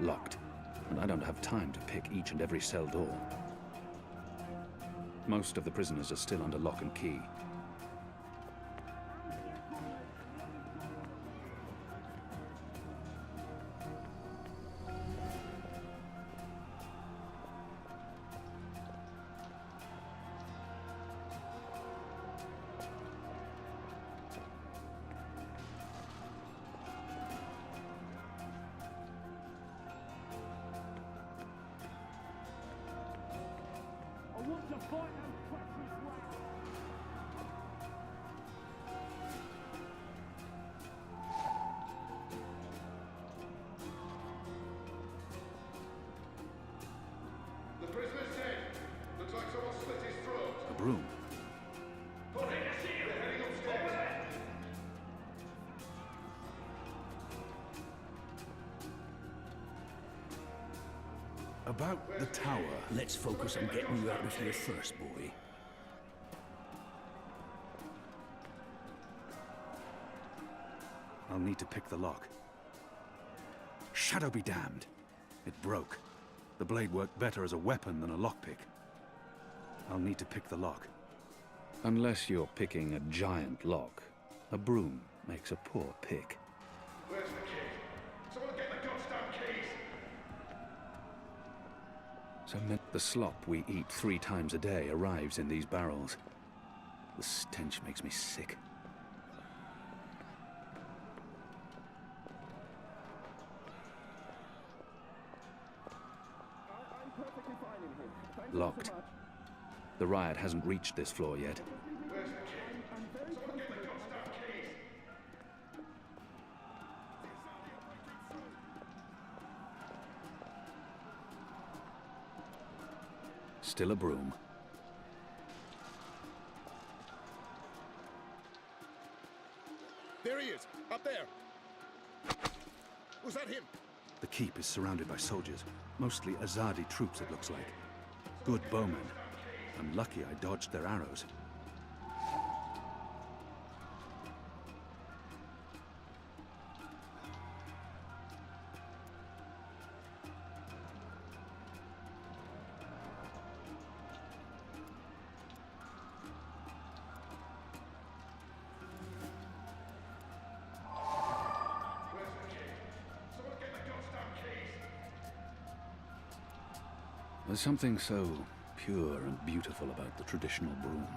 locked, and I don't have time to pick each and every cell door. Most of the prisoners are still under lock and key. The prisoner's dead. Looks like someone slit his throat. A broom. They're heading upstairs. About the tower. Let's focus on getting you out of here first, boy. I'll need to pick the lock. Shadow be damned. It broke. The blade worked better as a weapon than a lockpick. I'll need to pick the lock. Unless you're picking a giant lock, a broom makes a poor pick. Where's the key? Someone get the goddamn keys! So the slop we eat 3 times a day arrives in these barrels. The stench makes me sick. Locked. The riot hasn't reached this floor yet. Where's the key? Someone get the goddamn keys! Still a broom. There he is! Up there! Was that him? The keep is surrounded by soldiers. Mostly Azadi troops, it looks like. Good bowmen. I'm lucky I dodged their arrows. There's something so pure and beautiful about the traditional broom.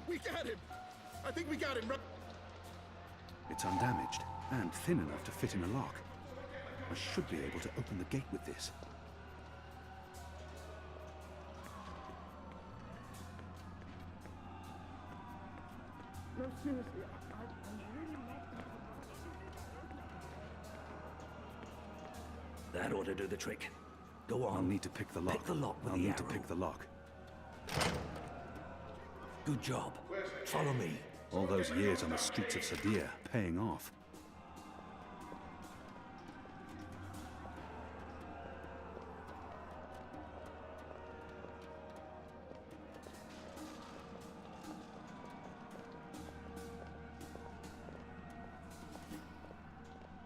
We got him! I think we got him! It's undamaged and thin enough to fit in a lock. I should be able to open the gate with this. No, seriously, I'm really not... That ought to do the trick. Go on. I'll need to pick the lock. Pick the lock with I'll the need to arrow. pick the lock. Good job. Follow me. All those years on the streets of Sadir, paying off.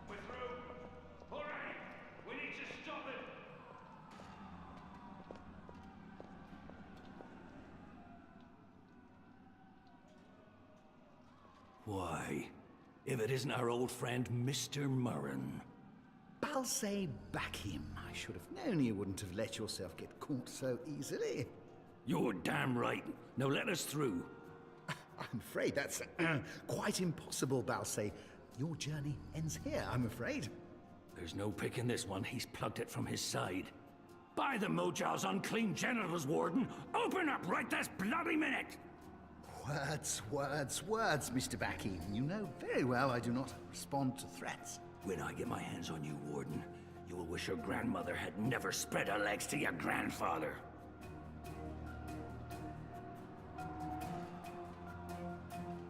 We're through. All right. We need to stop it. Why, if it isn't our old friend, Mr. Murren. Balsay, back him. I should have known you wouldn't have let yourself get caught so easily. You're damn right. Now let us through. I'm afraid that's quite impossible, Balsay. Your journey ends here, I'm afraid. There's no picking this one. He's plugged it from his side. By the Mojal's unclean genitals, Warden! Open up right this bloody minute! Words, words, words, Mr. Bakim. You know very well I do not respond to threats. When I get my hands on you, Warden, you will wish your grandmother had never spread her legs to your grandfather.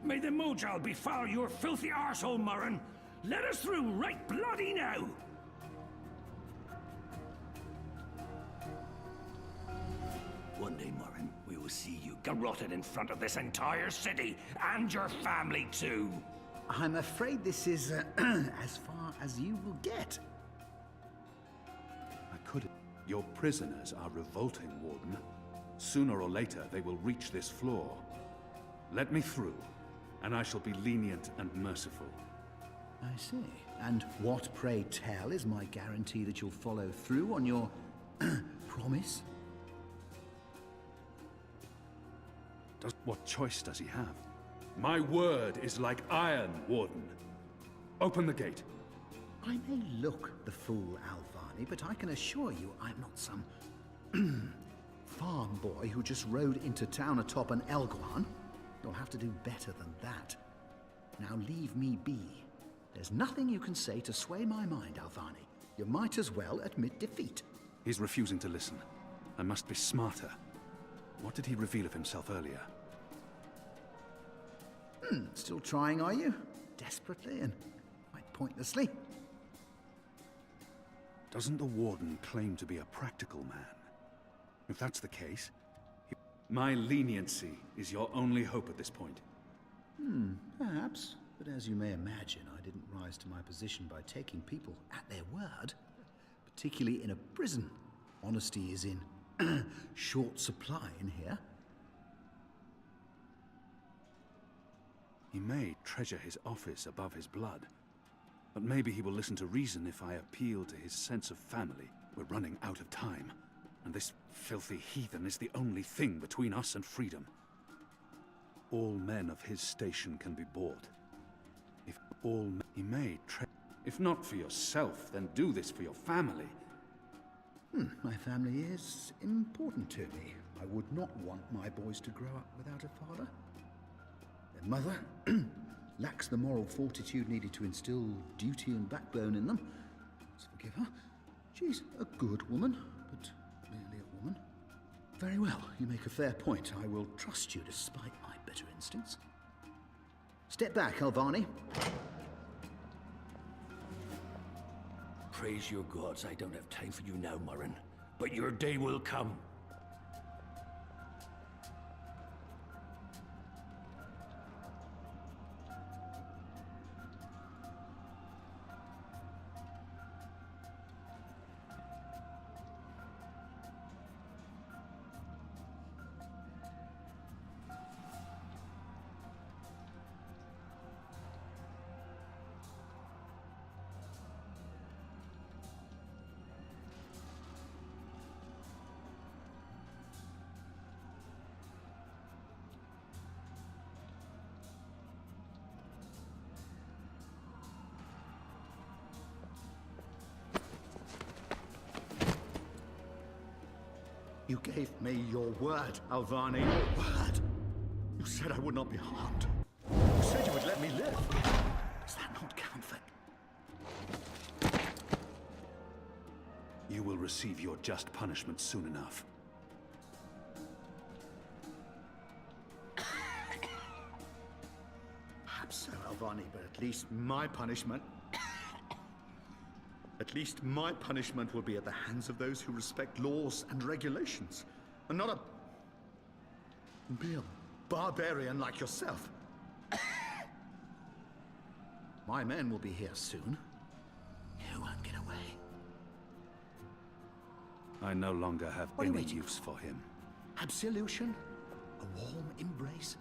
May the Mojal befoul your filthy arsehole, Murren! Let us through right bloody now! One day, Murren, we will garroted in front of this entire city, and your family too. I'm afraid this is as far as you will get. I could... Your prisoners are revolting, Warden. Sooner or later, they will reach this floor. Let me through, and I shall be lenient and merciful. I see. And what, pray tell, is my guarantee that you'll follow through on your promise? What choice does he have? My word is like iron, Warden. Open the gate. I may look the fool, Alvani, but I can assure you I'm not some farm boy who just rode into town atop an Elguan. You'll have to do better than that. Now leave me be. There's nothing you can say to sway my mind, Alvani. You might as well admit defeat. He's refusing to listen. I must be smarter. What did he reveal of himself earlier? Still trying, are you? Desperately and quite pointlessly. Doesn't the Warden claim to be a practical man? If that's the case, my leniency is your only hope at this point. Perhaps. But as you may imagine, I didn't rise to my position by taking people at their word. Particularly in a prison. Honesty is in short supply in here. He may treasure his office above his blood. But maybe he will listen to reason if I appeal to his sense of family. We're running out of time. And this filthy heathen is the only thing between us and freedom. All men of his station can be bought. If all men... He may if not for yourself, then do this for your family. My family is important to me. I would not want my boys to grow up without a father. Their mother lacks the moral fortitude needed to instill duty and backbone in them. Let's forgive her. She's a good woman, but merely a woman. Very well, you make a fair point. I will trust you despite my better instincts. Step back, Alvani. Praise your gods, I don't have time for you now, Murren. But your day will come. You gave me your word, Alvani. Your word. You said I would not be harmed. You said you would let me live. Does that not count for... You will receive your just punishment soon enough. Perhaps so, Alvani, but at least my punishment... At least my punishment will be at the hands of those who respect laws and regulations, and not be a barbarian like yourself. My men will be here soon. You won't get away. I no longer have What are you any waiting use for him. Absolution? A warm embrace?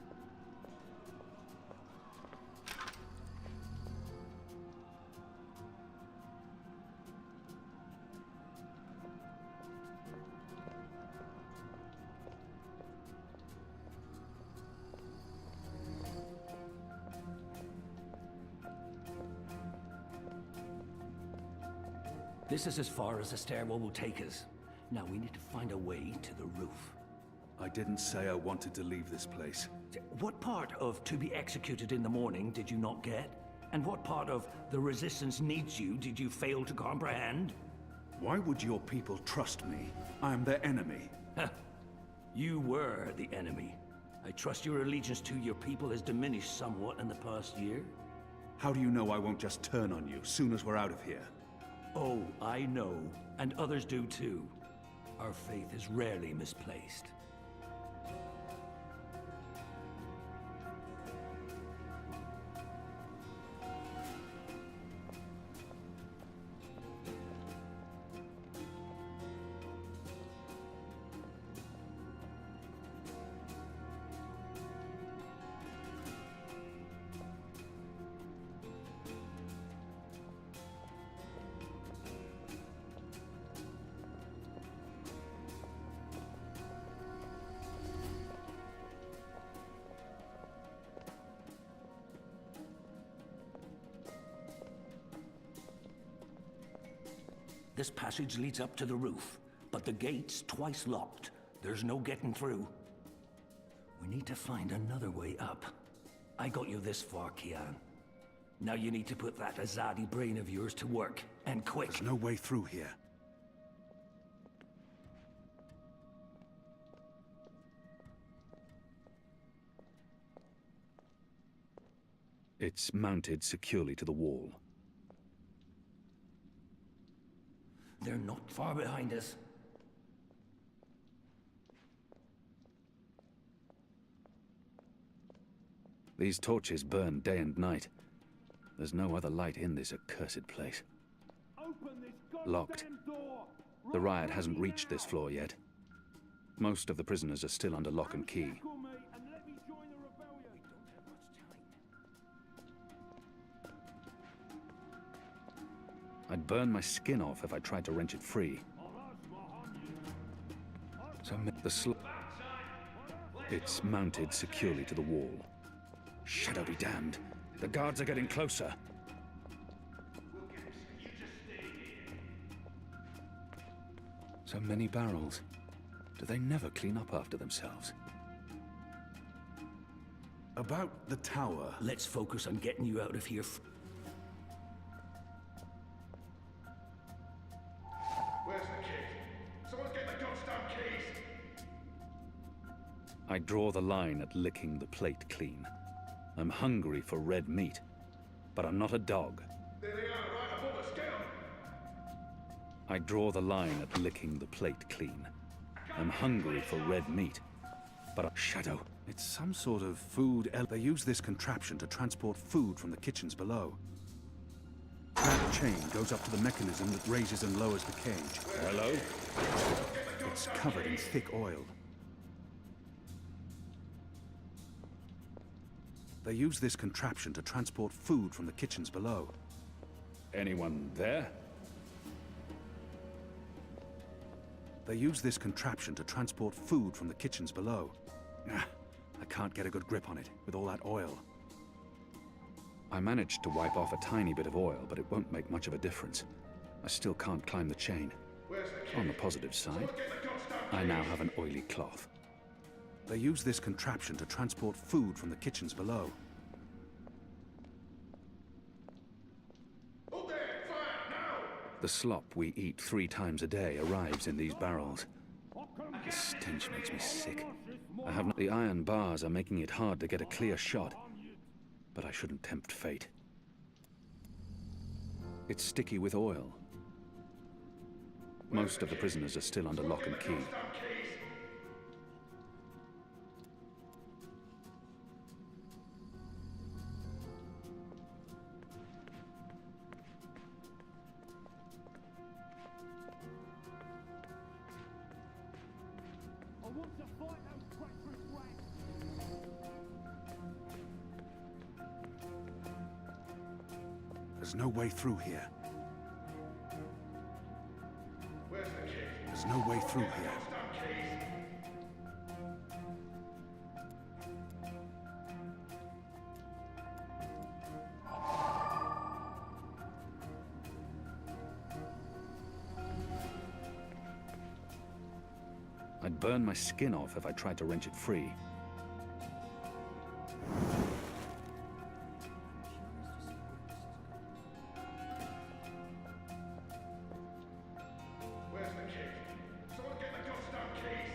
This is as far as the stairwell will take us. Now we need to find a way to the roof. I didn't say I wanted to leave this place. What part of to be executed in the morning did you not get? And what part of the resistance needs you did you fail to comprehend? Why would your people trust me? I am their enemy. You were the enemy. I trust your allegiance to your people has diminished somewhat in the past year. How do you know I won't just turn on you soon as we're out of here? Oh, I know, and others do too. Our faith is rarely misplaced. This passage leads up to the roof, but the gate's twice locked. There's no getting through. We need to find another way up. I got you this far, Kian. Now you need to put that Azadi brain of yours to work, and quick. There's no way through here. It's mounted securely to the wall. They're not far behind us. These torches burn day and night. There's no other light in this accursed place. Locked. The riot hasn't reached this floor yet. Most of the prisoners are still under lock and key. I'd burn my skin off if I tried to wrench it free. It's mounted securely to the wall. Shadow be damned. The guards are getting closer. So many barrels. Do they never clean up after themselves? About the tower. Let's focus on getting you out of here. Where's the key? Someone get the goddamn keys! I draw the line at licking the plate clean. I'm hungry for red meat, but I'm not a dog. There they are, right above us, get 'em! I draw the line at licking the plate clean. I'm hungry for red meat, but Shadow. It's some sort of food. They use this contraption to transport food from the kitchens below. That chain goes up to the mechanism that raises and lowers the cage. Hello? It's covered in thick oil. They use this contraption to transport food from the kitchens below. Anyone there? They use this contraption to transport food from the kitchens below. I can't get a good grip on it with all that oil. I managed to wipe off a tiny bit of oil, but it won't make much of a difference. I still can't climb the chain. On the positive side, I now have an oily cloth. They use this contraption to transport food from the kitchens below. Hold there! Fire! Now! The slop we eat 3 times a day arrives in these barrels. The stench makes me sick. The iron bars are making it hard to get a clear shot, but I shouldn't tempt fate. It's sticky with oil. Most of the prisoners are still under lock and key. There's no way through here. Where's the key? There's no way through here. I'd burn my skin off if I tried to wrench it free. Where's the key? Someone get the goddamn keys!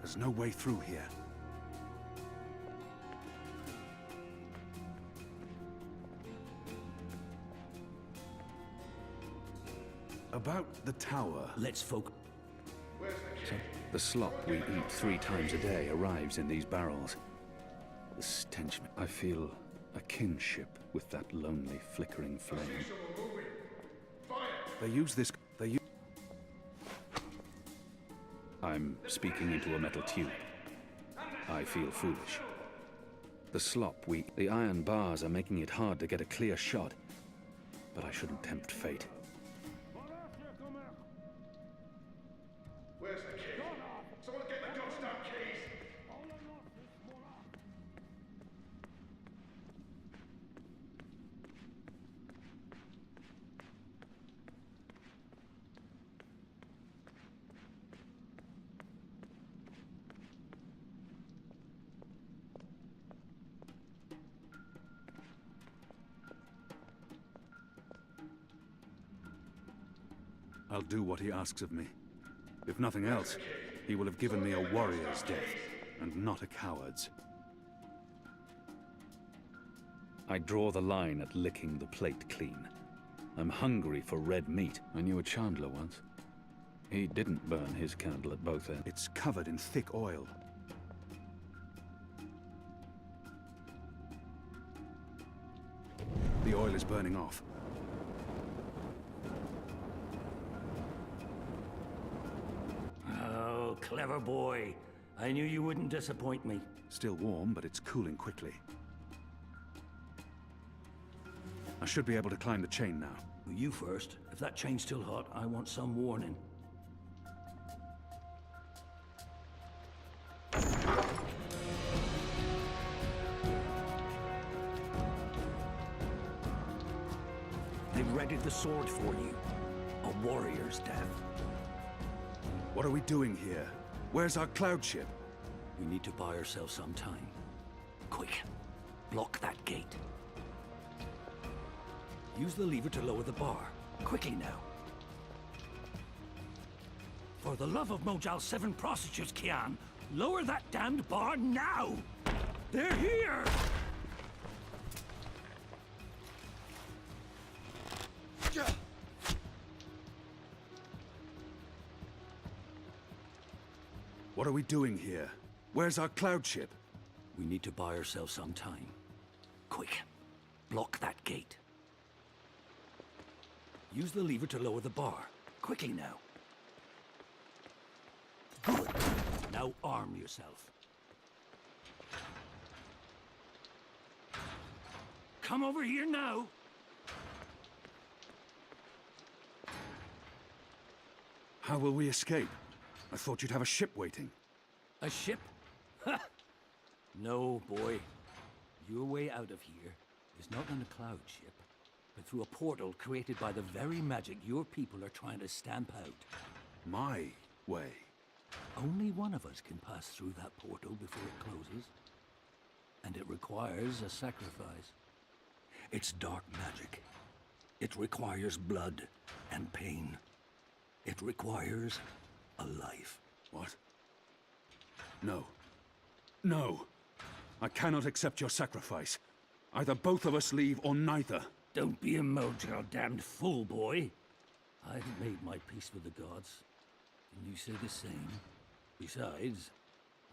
There's no way through here. About the tower. Let's focus. Where's the key? The slop we eat 3 times a day arrives in these barrels. The stench. I feel a kinship with that lonely, flickering flame. Someone moving! Fire! They use this. I'm speaking into a metal tube. I feel foolish. The slop the iron bars are making it hard to get a clear shot, but I shouldn't tempt fate. I'll do what he asks of me. If nothing else, he will have given me a warrior's death, and not a coward's. I draw the line at licking the plate clean. I'm hungry for red meat. I knew a chandler once. He didn't burn his candle at both ends. It's covered in thick oil. The oil is burning off. Oh, clever boy. I knew you wouldn't disappoint me. Still warm, but it's cooling quickly. I should be able to climb the chain now. You first. If that chain's still hot, I want some warning. They've readied the sword for you. A warrior's death. What are we doing here? Where's our cloud ship? We need to buy ourselves some time. Quick. Block that gate. Use the lever to lower the bar. Quickly now. For the love of Mojal 7 prostitutes, Kian, lower that damned bar now! They're here! What are we doing here? Where's our cloud ship? We need to buy ourselves some time. Quick. Block that gate. Use the lever to lower the bar. Quickly now. Good. Now arm yourself. Come over here now! How will we escape? I thought you'd have a ship waiting. A ship? Ha! No, boy. Your way out of here is not on a cloud ship, but through a portal created by the very magic your people are trying to stamp out. My way. Only one of us can pass through that portal before it closes. And it requires a sacrifice. It's dark magic. It requires blood and pain. It requires a life. What? No. No! I cannot accept your sacrifice. Either both of us leave or neither. Don't be a Mojal damned fool, boy. I've made my peace with the gods. Can you say the same? Besides,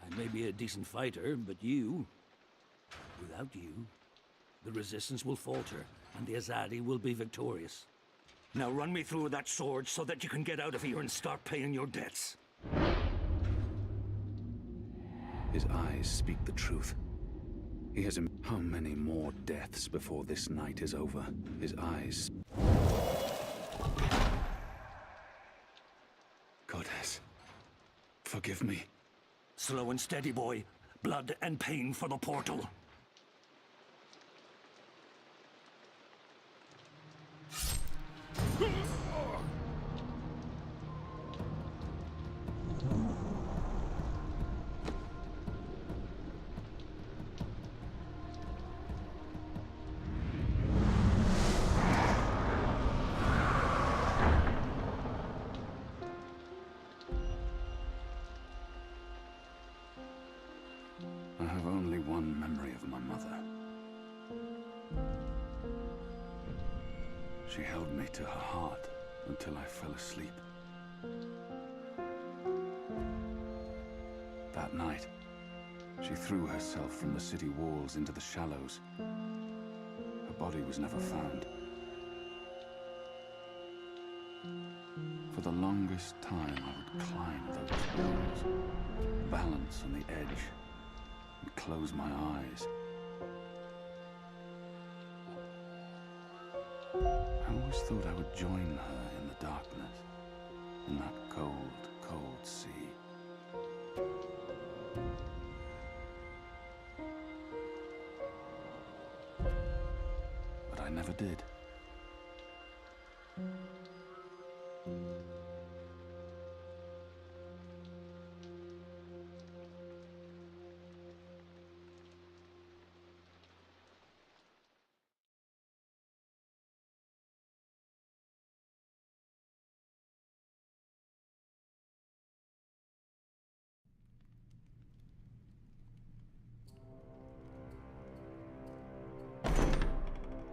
I may be a decent fighter, but without you, the resistance will falter, and the Azadi will be victorious. Now run me through that sword so that you can get out of here and start paying your debts. His eyes speak the truth. He has how many more deaths before this night is over? His eyes... Goddess, forgive me. Slow and steady, boy. Blood and pain for the portal. I have only one memory of my mother. She held me to her heart until I fell asleep. That night, she threw herself from the city walls into the shallows. Her body was never found. For the longest time, I would climb those walls, balance on the edge, and close my eyes. I always thought I would join her in the darkness, in that cold, cold sea. But I never did.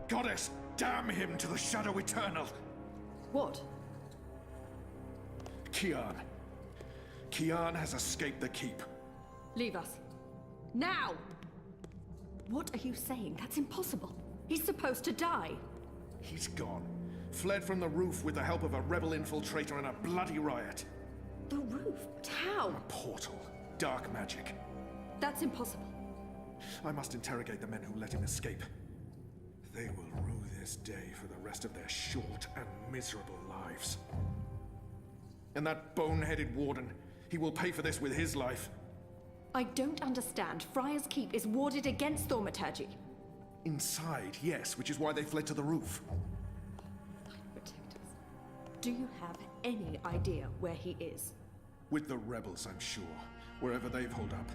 Goddess, damn him to the Shadow Eternal! What? Kian. Kian has escaped the keep. Leave us. Now! What are you saying? That's impossible. He's supposed to die. He's gone. Fled from the roof with the help of a rebel infiltrator in a bloody riot. The roof? But how? A portal. Dark magic. That's impossible. I must interrogate the men who let him escape. They will rue this day for the rest of their short and miserable lives. And that bone-headed warden, he will pay for this with his life. I don't understand. Friar's Keep is warded against thaumaturgy. Inside, yes, which is why they fled to the roof. Protectors. Do you have any idea where he is? With the rebels, I'm sure. Wherever they've holed up.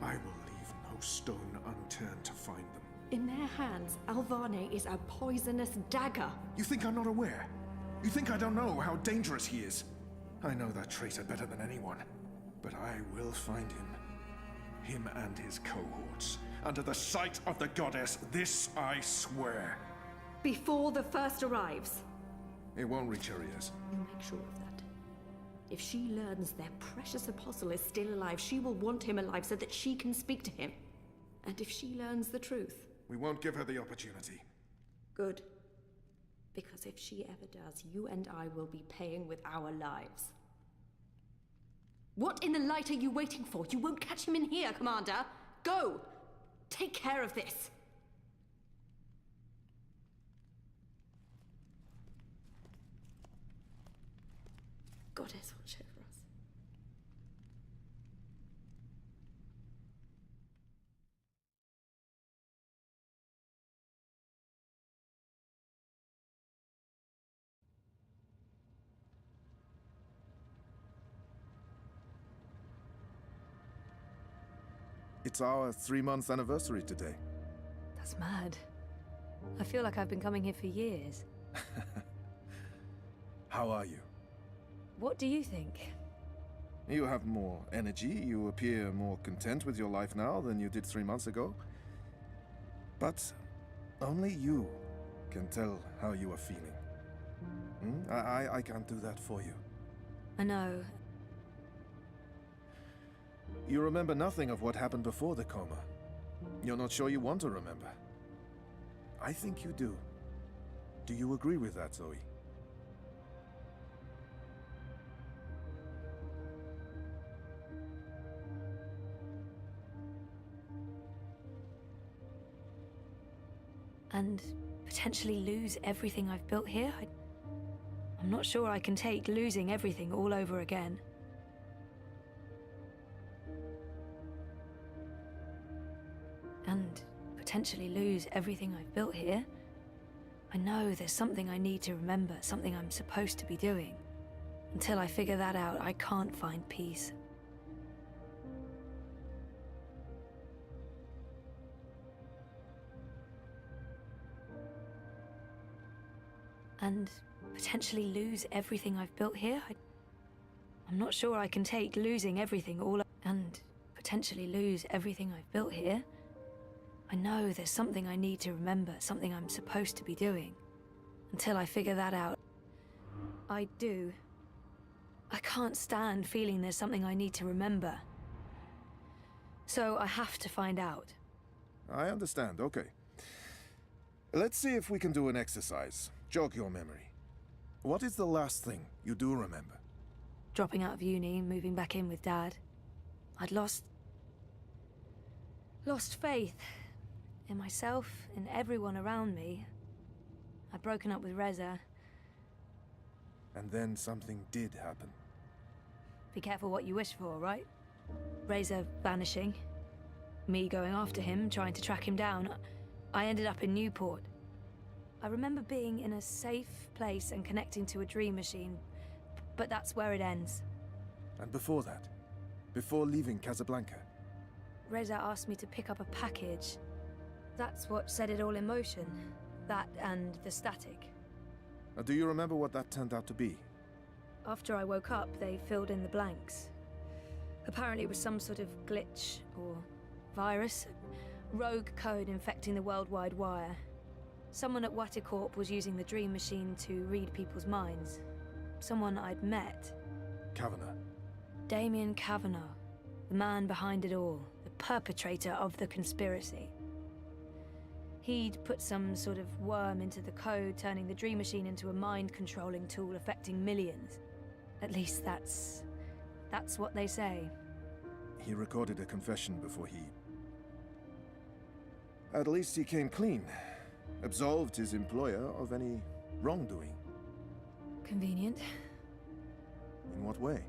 I will leave no stone unturned to find them. In their hands, Alvane is a poisonous dagger. You think I'm not aware? You think I don't know how dangerous he is? I know that traitor better than anyone. But I will find him. Him and his cohorts. Under the sight of the goddess, this I swear. Before the first arrives. It won't reach her ears. You make sure of that. If she learns their precious apostle is still alive, she will want him alive so that she can speak to him. And if she learns the truth... We won't give her the opportunity. Good. Because if she ever does, you and I will be paying with our lives. What in the light are you waiting for? You won't catch him in here, Commander. Go! Take care of this. Goddess, watch over us. It's our 3-month anniversary today. That's mad. I feel like I've been coming here for years. How are you? What do you think? You have more energy, you appear more content with your life now than you did 3 months ago. But only you can tell how you are feeling. I can't do that for you. I know. You remember nothing of what happened before the coma. You're not sure you want to remember. I think you do. Do you agree with that, Zoe? And potentially lose everything I've built here? I'm not sure I can take losing everything all over again. And potentially lose everything I've built here? I know there's something I need to remember, something I'm supposed to be doing. Until I figure that out, I can't find peace. And potentially lose everything I've built here? I'm not sure I can take losing everything all... And potentially lose everything I've built here? I know there's something I need to remember, something I'm supposed to be doing. Until I figure that out. I do. I can't stand feeling there's something I need to remember. So I have to find out. I understand, okay. Let's see if we can do an exercise. Jog your memory. What is the last thing you do remember? Dropping out of uni, moving back in with Dad. I'd lost faith in myself, in everyone around me. I'd broken up with Reza. And then something did happen. Be careful what you wish for, right? Reza vanishing. Me going after him, trying to track him down. I ended up in Newport. I remember being in a safe place and connecting to a dream machine, but that's where it ends. And before that? Before leaving Casablanca? Reza asked me to pick up a package. That's what set it all in motion. That and the static. Do you remember what that turned out to be? After I woke up, they filled in the blanks. Apparently it was some sort of glitch or virus. Rogue code infecting the worldwide wire. Someone at Waticorp was using the Dream Machine to read people's minds. Someone I'd met. Kavanagh. Damien Kavanagh. The man behind it all. The perpetrator of the conspiracy. He'd put some sort of worm into the code, turning the Dream Machine into a mind-controlling tool affecting millions. At least that's what they say. He recorded a confession before he... At least he came clean. Absolved his employer of any wrongdoing. Convenient. In what way?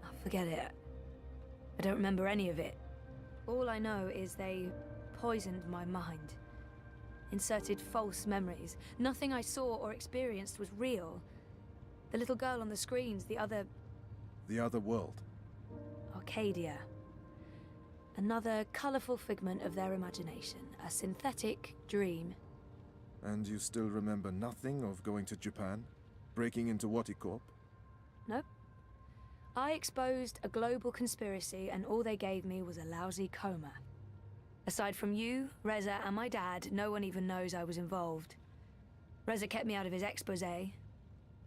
Oh, forget it. I don't remember any of it. All I know is they poisoned my mind. Inserted false memories. Nothing I saw or experienced was real. The little girl on the screens, the other... The other world. Arcadia. Another colorful figment of their imagination. A synthetic dream. And you still remember nothing of going to Japan? Breaking into Waticorp? Nope. I exposed a global conspiracy and all they gave me was a lousy coma. Aside from you, Reza, and my dad, no one even knows I was involved. Reza kept me out of his exposé,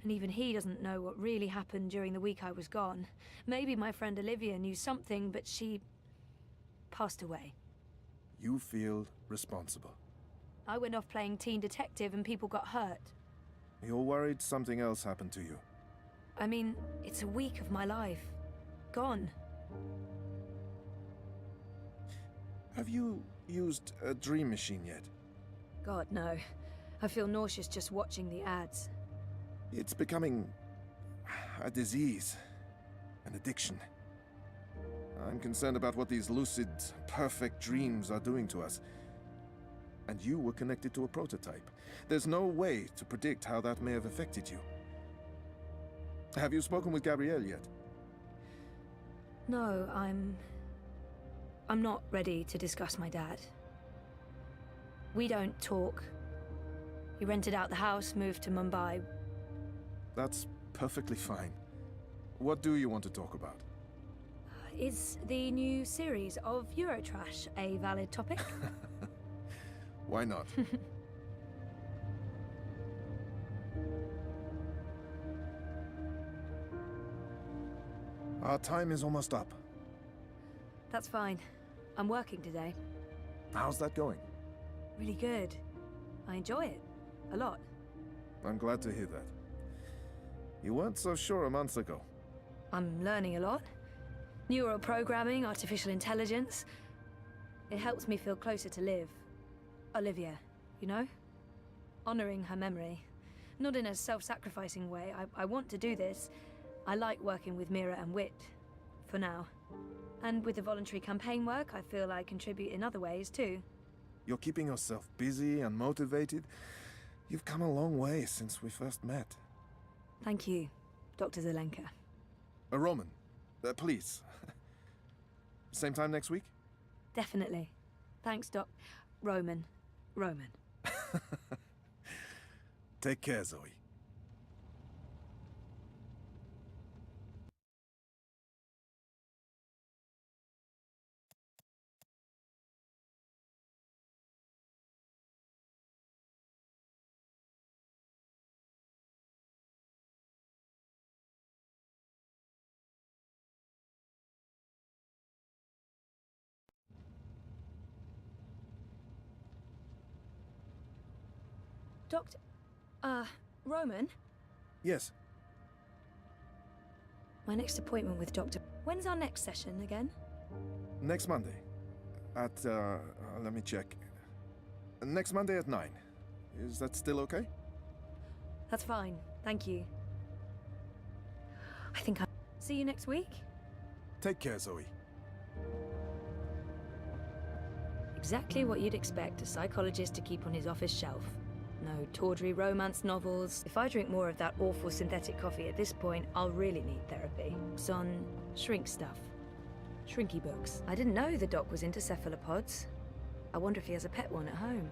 and even he doesn't know what really happened during the week I was gone. Maybe my friend Olivia knew something, but she... passed away. You feel responsible. I went off playing teen detective and people got hurt. You're worried something else happened to you. I mean, it's a week of my life. Gone. Have you used a dream machine yet? God, no. I feel nauseous just watching the ads. It's becoming a disease, an addiction. I'm concerned about what these lucid, perfect dreams are doing to us. And you were connected to a prototype. There's no way to predict how that may have affected you. Have you spoken with Gabrielle yet? No, I'm not ready to discuss my dad. We don't talk. He rented out the house, moved to Mumbai. That's perfectly fine. What do you want to talk about? Is the new series of Eurotrash a valid topic? Why not? Our time is almost up. That's fine. I'm working today. How's that going? Really good. I enjoy it. A lot. I'm glad to hear that. You weren't so sure a month ago. I'm learning a lot. Neural programming, artificial intelligence. It helps me feel closer to Liv. Olivia, you know? Honoring her memory. Not in a self-sacrificing way. I want to do this. I like working with Mira and Wit. For now. And with the voluntary campaign work, I feel I contribute in other ways, too. You're keeping yourself busy and motivated. You've come a long way since we first met. Thank you, Dr. Zelenka. Roman, please. Same time next week? Definitely. Thanks, Roman. Take care, Zoe. Roman? Yes. My next appointment with Dr. When's our next session again? Next Monday. At, let me check. Next Monday at 9. Is that still okay? That's fine. Thank you. I think I'll see you next week. Take care, Zoe. Exactly what you'd expect a psychologist to keep on his office shelf. No tawdry romance novels. If I drink more of that awful synthetic coffee at this point, I'll really need therapy. It's on shrink stuff. Shrinky books. I didn't know the doc was into cephalopods. I wonder if he has a pet one at home.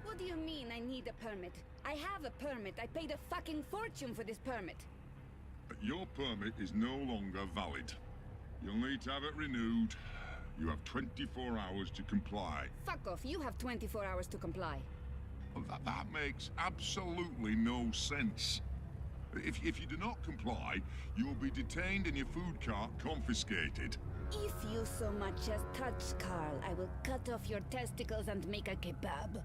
What do you mean I need a permit? I have a permit. I paid a fucking fortune for this permit. Your permit is no longer valid. You'll need to have it renewed. You have 24 hours to comply. Fuck off. You have 24 hours to comply. Well, that makes absolutely no sense. If you do not comply, you'll be detained and your food cart confiscated. If you so much as touch Carl, I will cut off your testicles and make a kebab.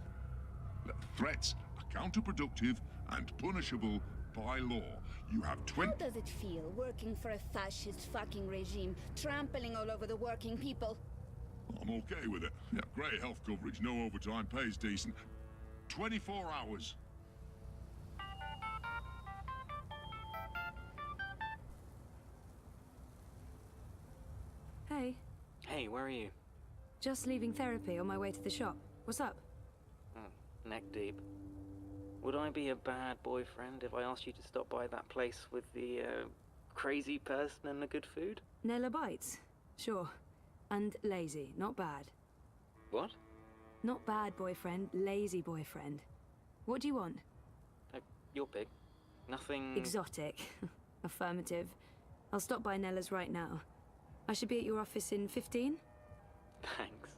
Threats are counterproductive and punishable by law. You have How does it feel working for a fascist fucking regime, trampling all over the working people? I'm okay with it. Yeah, great health coverage, no overtime, pays decent. 24 hours. Hey. Hey, where are you? Just leaving therapy on my way to the shop. What's up? Neck deep. Would I be a bad boyfriend if I asked you to stop by that place with the, crazy person and the good food? Nella bites? Sure. And lazy, not bad. What? Not bad boyfriend, lazy boyfriend. What do you want? Your pick. Nothing... Exotic. Affirmative. I'll stop by Nella's right now. I should be at your office in 15? Thanks.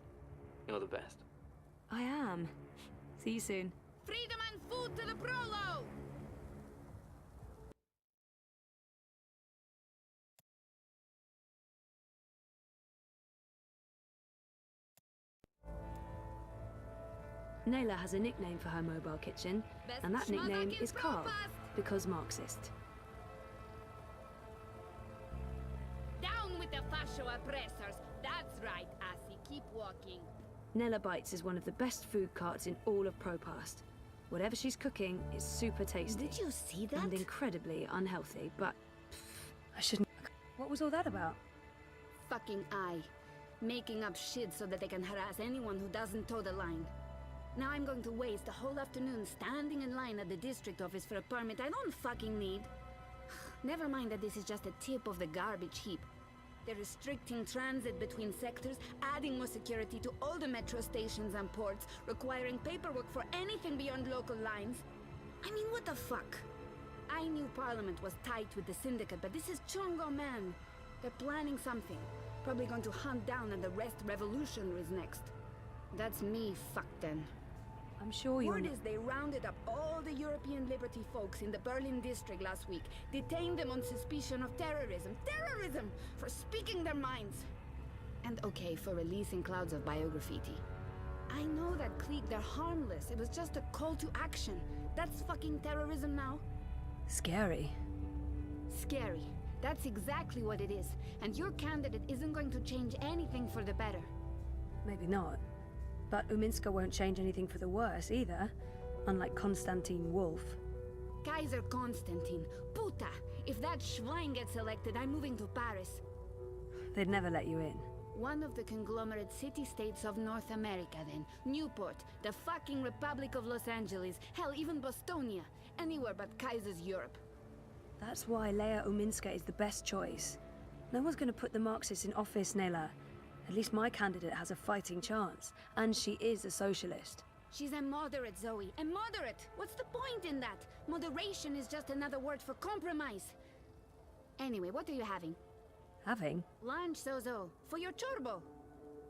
You're the best. I am. See you soon. Freedom and food to the prolo! Nayla has a nickname for her mobile kitchen, and that nickname is Carl, because Marxist. Down with the fascio oppressors! That's right, Assy, keep walking. Nella Bites is one of the best food carts in all of Propast. Whatever she's cooking is super tasty. Did you see that? And incredibly unhealthy, but... I shouldn't... What was all that about? Fucking I. Making up shit so that they can harass anyone who doesn't toe the line. Now I'm going to waste the whole afternoon standing in line at the district office for a permit I don't fucking need. Never mind that this is just a tip of the garbage heap. They're restricting transit between sectors, adding more security to all the metro stations and ports, requiring paperwork for anything beyond local lines. I mean, what the fuck? I knew Parliament was tight with the Syndicate, but this is Chungo, man. They're planning something. Probably going to hunt down and arrest revolutionaries next. That's me fucked then. I'm sure you're Word not... is they rounded up all the European Liberty folks in the Berlin district last week, detained them on suspicion of terrorism. Terrorism! For speaking their minds! And okay, for releasing clouds of biograffiti. I know that clique, they're harmless. It was just a call to action. That's fucking terrorism now. Scary. Scary. That's exactly what it is. And your candidate isn't going to change anything for the better. Maybe not. But Uminska won't change anything for the worse either, unlike Konstantin Wolf. Kaiser Konstantin. Puta! If that Schwein gets elected, I'm moving to Paris. They'd never let you in. One of the conglomerate city-states of North America, then. Newport, the fucking Republic of Los Angeles, hell, even Bostonia. Anywhere but Kaiser's Europe. That's why Leia Uminska is the best choice. No one's gonna put the Marxists in office, Nela. At least my candidate has a fighting chance. And she is a socialist. She's a moderate, Zoe. A moderate! What's the point in that? Moderation is just another word for compromise. Anyway, what are you having? Having? Lunch, Zozo. For your chorbo.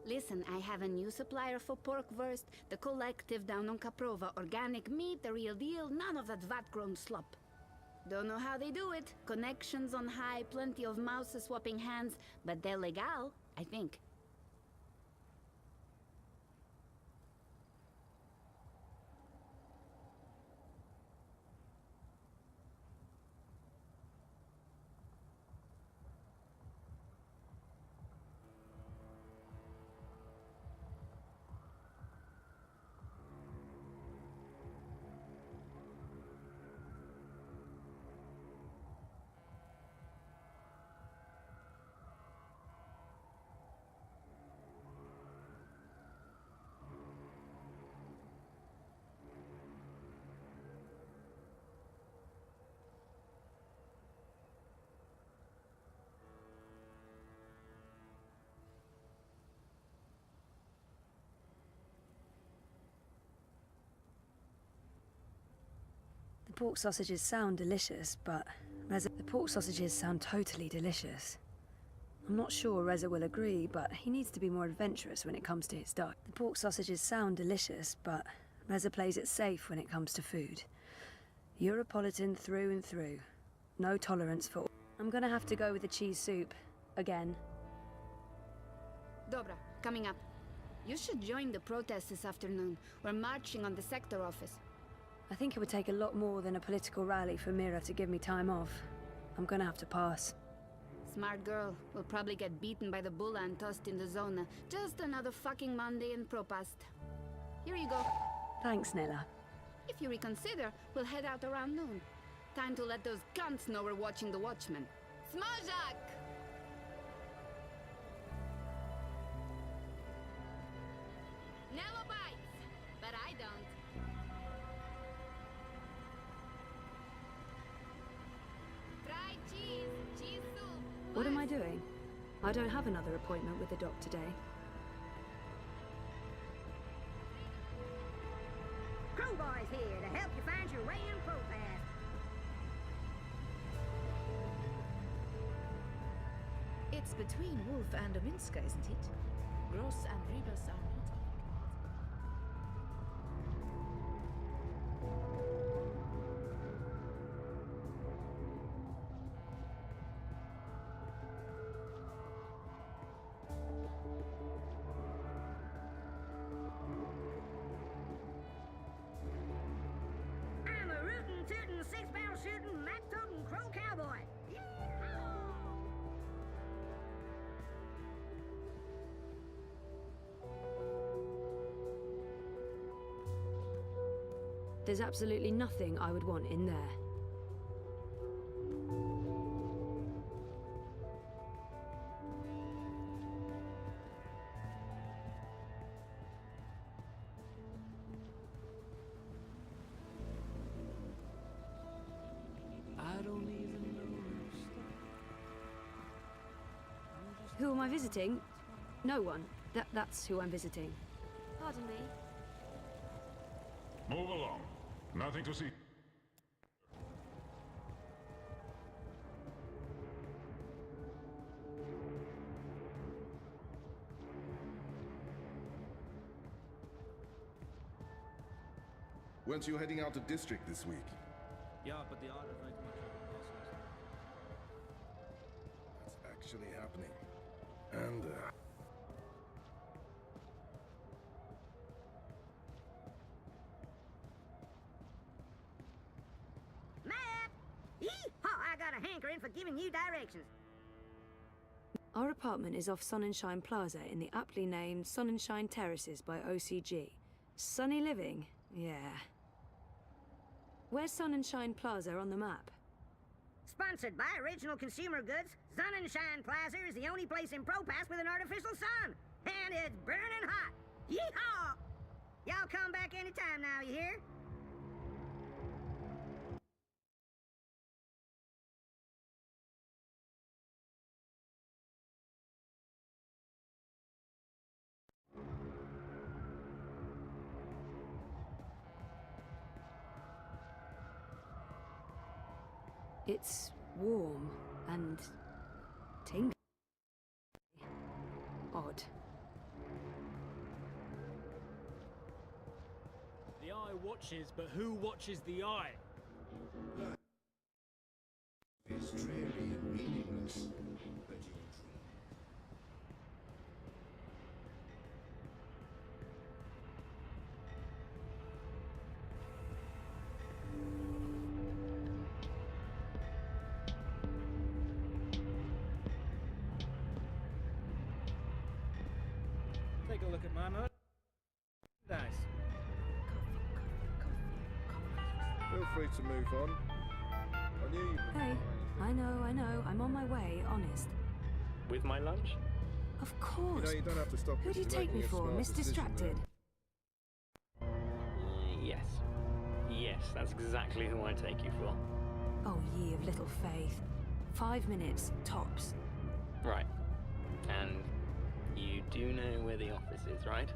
Listen, I have a new supplier for pork wurst. The collective down on Caprova. Organic meat, the real deal. None of that vat-grown slop. Don't know how they do it. Connections on high, plenty of mouse-swapping hands. But they're legal, I think. pork sausages sound delicious, but the pork sausages sound totally delicious. I'm not sure Reza will agree, but he needs to be more adventurous when it comes to his diet. The pork sausages sound delicious, but Reza plays it safe when it comes to food. Europolitan through and through. No tolerance for... I'm gonna have to go with the cheese soup. Again. Dobra, coming up. You should join the protest this afternoon. We're marching on the sector office. I think it would take a lot more than a political rally for Mira to give me time off. I'm gonna have to pass. Smart girl. Will probably get beaten by the bulla and tossed in the zona. Just another fucking Monday in Propast. Here you go. Thanks, Nella. If you reconsider, we'll head out around noon. Time to let those cunts know we're watching the Watchmen. Smajak! Nello bites, but I don't. Fried cheese, cheese soup. What am I doing? I don't have another appointment with the doc today. Crowboy's here to help you find your way in Propass. It's between Wolf and Ominska, isn't it? Gross and Ribas are not I'm a rootin', tootin', six-barrel shootin', Mac-totin' crow cowboy. There's absolutely nothing I would want in there. I don't even know. Who am I visiting? No one. That's who I'm visiting. Pardon me. Move along. Nothing to see. Weren't you heading out to District this week? Yeah, but the art of making my That's actually happening. And, Map! Yee-haw, I got a hankering for giving you directions. Our apartment is off Sonnenschein Plaza in the aptly named Sonnenschein Terraces by OCG. Sunny living? Yeah. Where's Sonnenschein Plaza on the map? Sponsored by Original Consumer Goods, Sonnenschein Plaza is the only place in Propass with an artificial sun. And it's burning hot. Yee-haw! Y'all come back anytime now, you hear? It's warm and tingly. Odd. The eye watches, but who watches the eye? It's dreary and meaningless, but you dream. Take a look at my note. Nice. feel free to move on. I knew you would. Hey, I know. I'm on my way, honest. With my lunch? Of course. You know, you don't have to stop. Who do you take me for, Miss Distracted? Yes. Yes, that's exactly who I take you for. Oh, ye of little faith. 5 minutes, tops. Right. And you do know where the office is, right?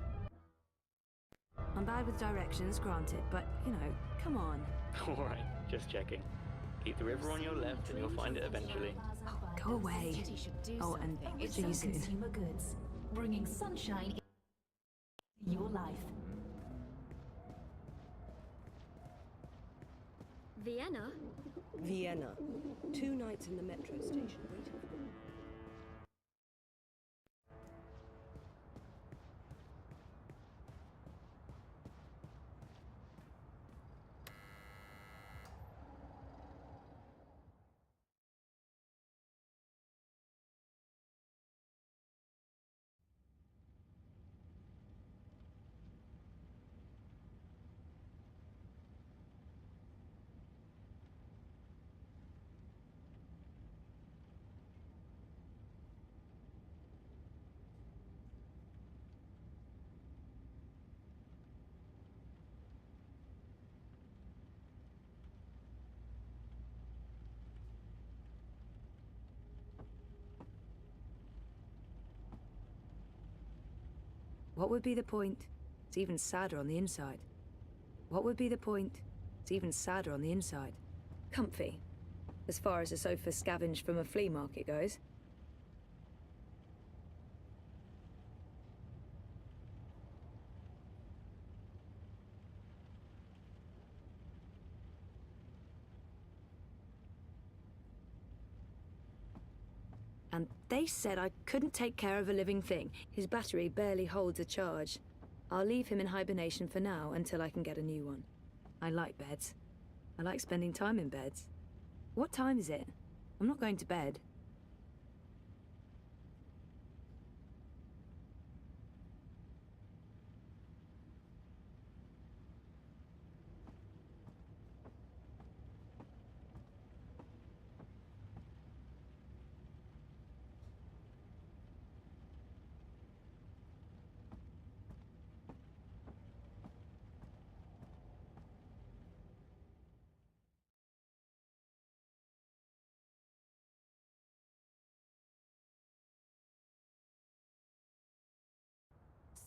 I'm bad with directions, granted, but, you know, come on. Alright, Just checking. Keep the river on your left and you'll find it eventually. Go away. City should do Oh, and something. see you soon. Consumer goods, bringing sunshine in your life. Vienna? Vienna. 2 nights in the metro station waiting for me. What would be the point? It's even sadder on the inside. What would be the point? It's even sadder on the inside. Comfy, as far as a sofa scavenged from a flea market goes. And they said I couldn't take care of a living thing. His battery barely holds a charge. I'll leave him in hibernation for now until I can get a new one. I like beds. I like spending time in beds. What time is it? I'm not going to bed.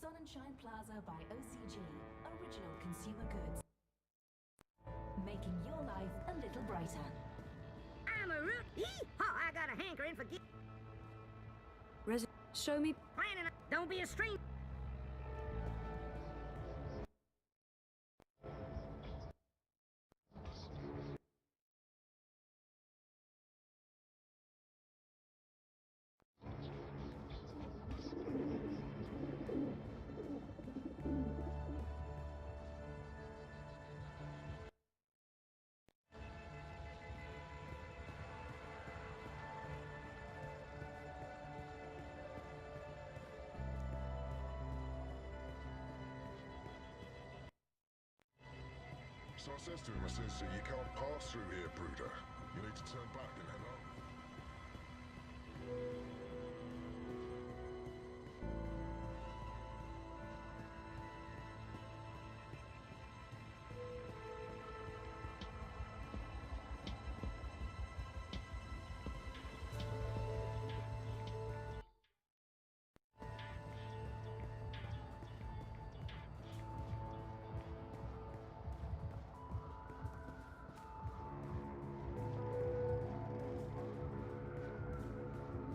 Sun and Shine Plaza by OCG, original consumer goods. Making your life a little brighter. I'm a root. Hee-haw, I got a hankering for Show me. planning. Don't be a stranger. So I says to him, I says, you can't pass through here, Brooder. You need to turn back and head on.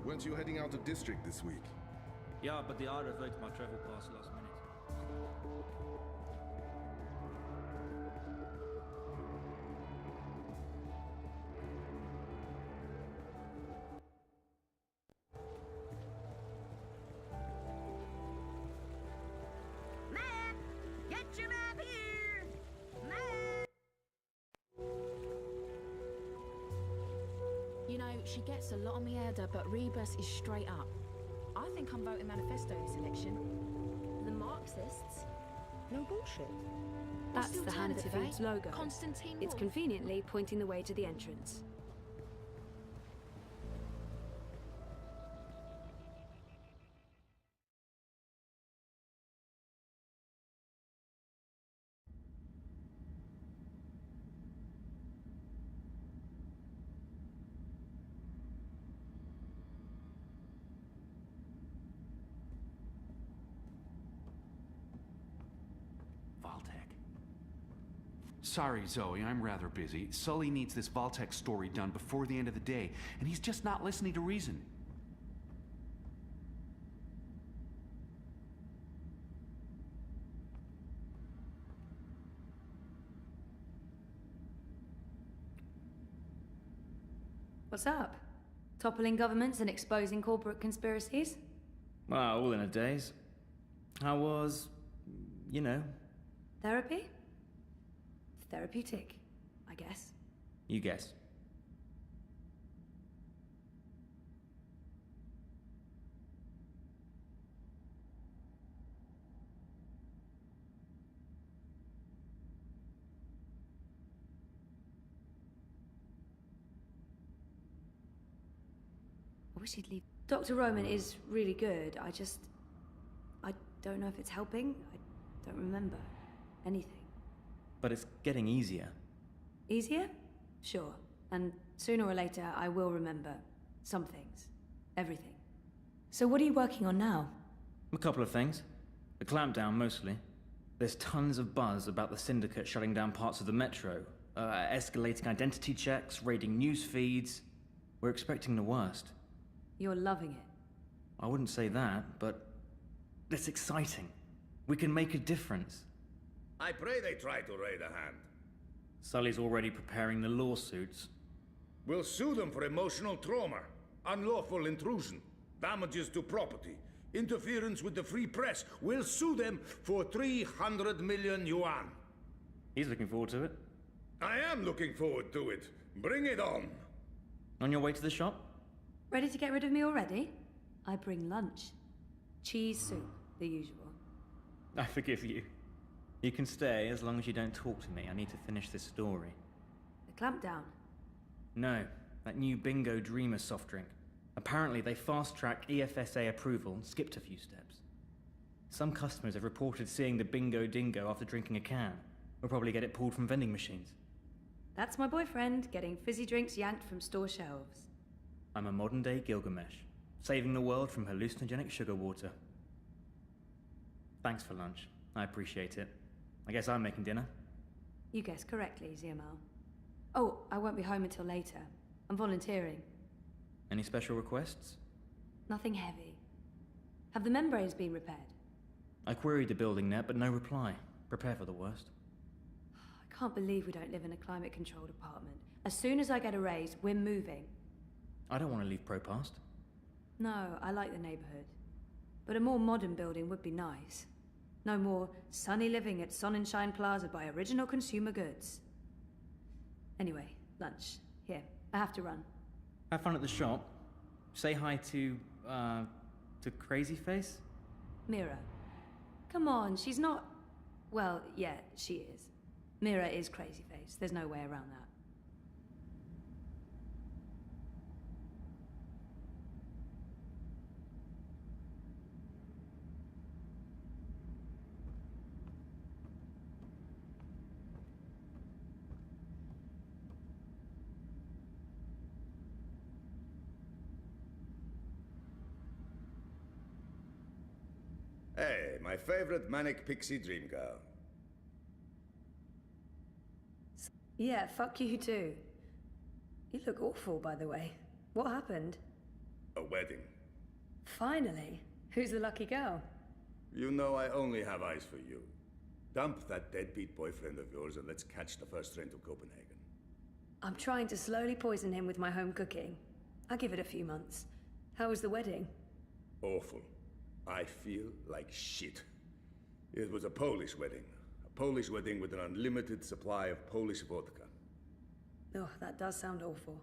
Weren't you heading out of district this week? Yeah, but the I revoked my travel pass last minute. Map! Get your map here! Map! You know, she gets a lot on me header, but Rebus is straight up. I think I'm voting Manifesto this election. The Marxists? No bullshit. That's What's the Hand That alternative, Feeds eh? logo. Constantine It's Wolf. conveniently pointing the way to the entrance. Vaultec. Sorry, Zoe, I'm rather busy. Sully needs this Vault-Tec story done before the end of the day, and he's just not listening to reason. What's up? Toppling governments and exposing corporate conspiracies? Well, all in a daze. How was, you know? Therapy? Therapeutic, I guess. You guess. I wish he'd leave. Dr. Roman is really good. I don't know if it's helping. I don't remember anything. But it's getting easier. Easier? Sure. And sooner or later, I will remember some things. Everything. So what are you working on now? A couple of things. The clampdown, mostly. There's tons of buzz about the Syndicate shutting down parts of the Metro. Escalating identity checks, raiding news feeds. We're expecting the worst. You're loving it. I wouldn't say that, but it's exciting. We can make a difference. I pray they try to raid a hand. Sully's already preparing the lawsuits. We'll sue them for emotional trauma, unlawful intrusion, damages to property, interference with the free press. We'll sue them for 300 million yuan. He's looking forward to it. I am looking forward to it. Bring it on. On your way to the shop? Ready to get rid of me already? I bring lunch. Cheese soup, the usual. I forgive you. You can stay as long as you don't talk to me. I need to finish this story. The clampdown? No, that new Bingo Dreamer soft drink. Apparently they fast-tracked EFSA approval and skipped a few steps. Some customers have reported seeing the Bingo Dingo after drinking a can. We'll probably get it pulled from vending machines. That's my boyfriend, getting fizzy drinks yanked from store shelves. I'm a modern-day Gilgamesh, saving the world from hallucinogenic sugar water. Thanks for lunch. I appreciate it. I guess I'm making dinner. You guessed correctly, Ziamal. Oh, I won't be home until later. I'm volunteering. Any special requests? Nothing heavy. Have the membranes been repaired? I queried the building net, but no reply. Prepare for the worst. I can't believe we don't live in a climate-controlled apartment. As soon as I get a raise, we're moving. I don't want to leave Propast. No, I like the neighborhood. But a more modern building would be nice. No more sunny living at Sonnenschein Plaza by Original Consumer Goods. Anyway, lunch. Here, I have to run. Have fun at the shop. Say hi to Crazy Face? Mira. Come on, she's not... Well, yeah, she is. Mira is Crazy Face. There's no way around that. Hey, my favorite manic pixie dream girl. Yeah, fuck you too. You look awful, by the way. What happened? A wedding. Finally. Who's the lucky girl? You know I only have eyes for you. Dump that deadbeat boyfriend of yours and let's catch the first train to Copenhagen. I'm trying to slowly poison him with my home cooking. I'll give it a few months. How was the wedding? Awful. I feel like shit. It was a Polish wedding. A Polish wedding with an unlimited supply of Polish vodka. Oh, that does sound awful.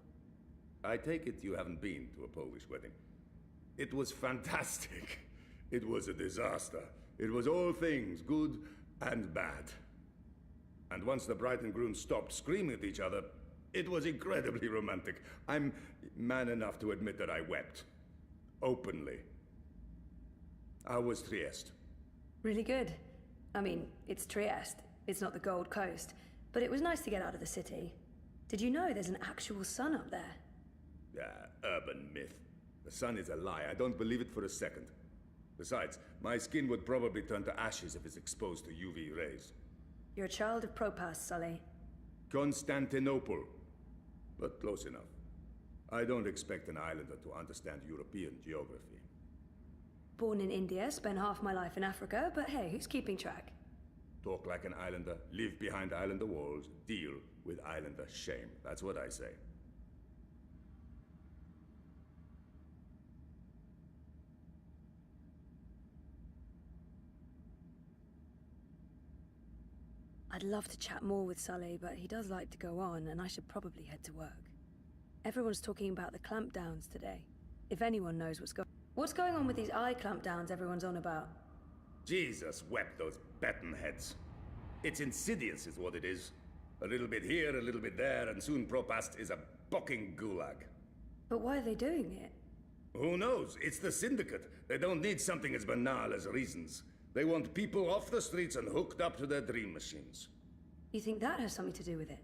I take it you haven't been to a Polish wedding. It was fantastic. It was a disaster. It was all things, good and bad. And once the bride and groom stopped screaming at each other, it was incredibly romantic. I'm man enough to admit that I wept. Openly. How was Trieste? Really good. I mean, it's Trieste. It's not the Gold Coast. But it was nice to get out of the city. Did you know there's an actual sun up there? Urban myth. The sun is a lie. I don't believe it for a second. Besides, my skin would probably turn to ashes if it's exposed to UV rays. You're a child of Propas, Sully. Constantinople. But close enough. I don't expect an islander to understand European geography. Born in India, spent half my life in Africa, but hey, who's keeping track? Talk like an islander, live behind islander walls, deal with islander shame. That's what I say. I'd love to chat more with Sully, but he does like to go on, and I should probably head to work. Everyone's talking about the clampdowns today. If anyone knows what's going on with these eye clampdowns everyone's on about? Jesus wept those baton heads. It's insidious is what it is. A little bit here, a little bit there, and soon Propast is a bucking gulag. But why are they doing it? Who knows? It's the Syndicate. They don't need something as banal as reasons. They want people off the streets and hooked up to their dream machines. You think that has something to do with it?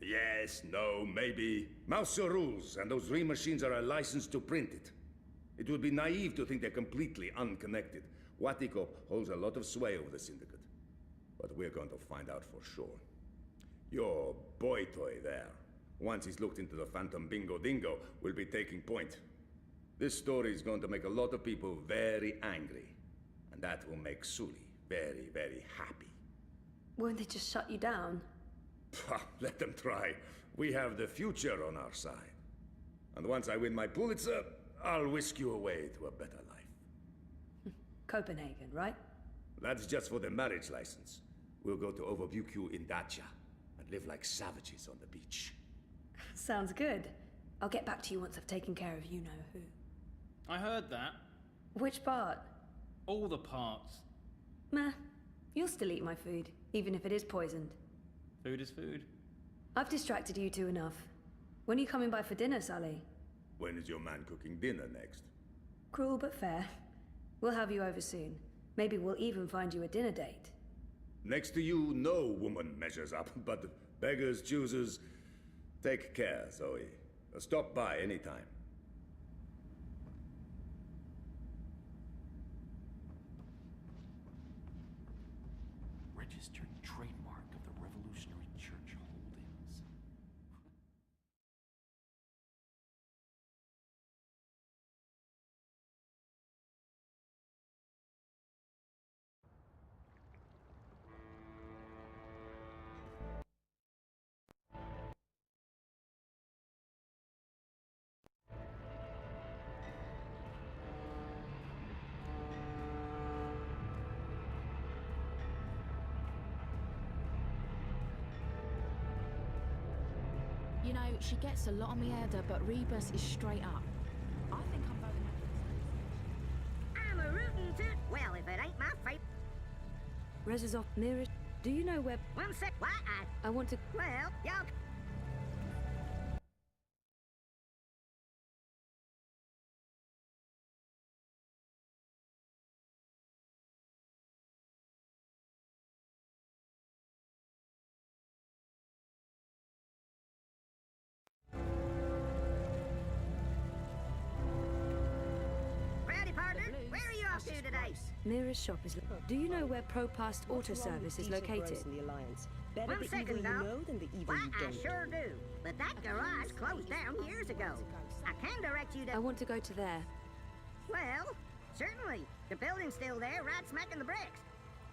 Yes, no, maybe. Mauser rules, and those dream machines are a license to print it. It would be naive to think they're completely unconnected. Watiko holds a lot of sway over the Syndicate. But we're going to find out for sure. Your boy toy there, once he's looked into the Phantom Bingo Dingo, will be taking point. This story is going to make a lot of people very angry. And that will make Sully very, very happy. Won't they just shut you down? Let them try. We have the future on our side. And once I win my Pulitzer, I'll whisk you away to a better life. Copenhagen, right? That's just for the marriage license. We'll go to Overbukyu in Dacia and live like savages on the beach. Sounds good. I'll get back to you once I've taken care of you-know-who. I heard that. Which part? All the parts. Meh. You'll still eat my food, even if it is poisoned. Food is food. I've distracted you two enough. When are you coming by for dinner, Sully? When is your man cooking dinner next? Cruel but fair. We'll have you over soon. Maybe we'll even find you a dinner date. Next to you, no woman measures up, but beggars, choosers. Take care, Zoe. Stop by anytime. Registered trademark of the Revolutionary Church Holdings. You know, she gets a lot on me head, but Rebus is straight up. I think I'm voting. I'm a rootin' toot. Well, if it ain't my fate. Rezazov Mirish, do you know where... One sec. What? I want to... Well, y'all... Howdy, partner. Where are you off to today? Mira's shop is... Do you know where Propast Auto Service is located? One second, though. Why, I sure do. But that garage closed down years ago. I can direct you to... I want to go to there. Well, certainly. The building's still there, right smack in the bricks.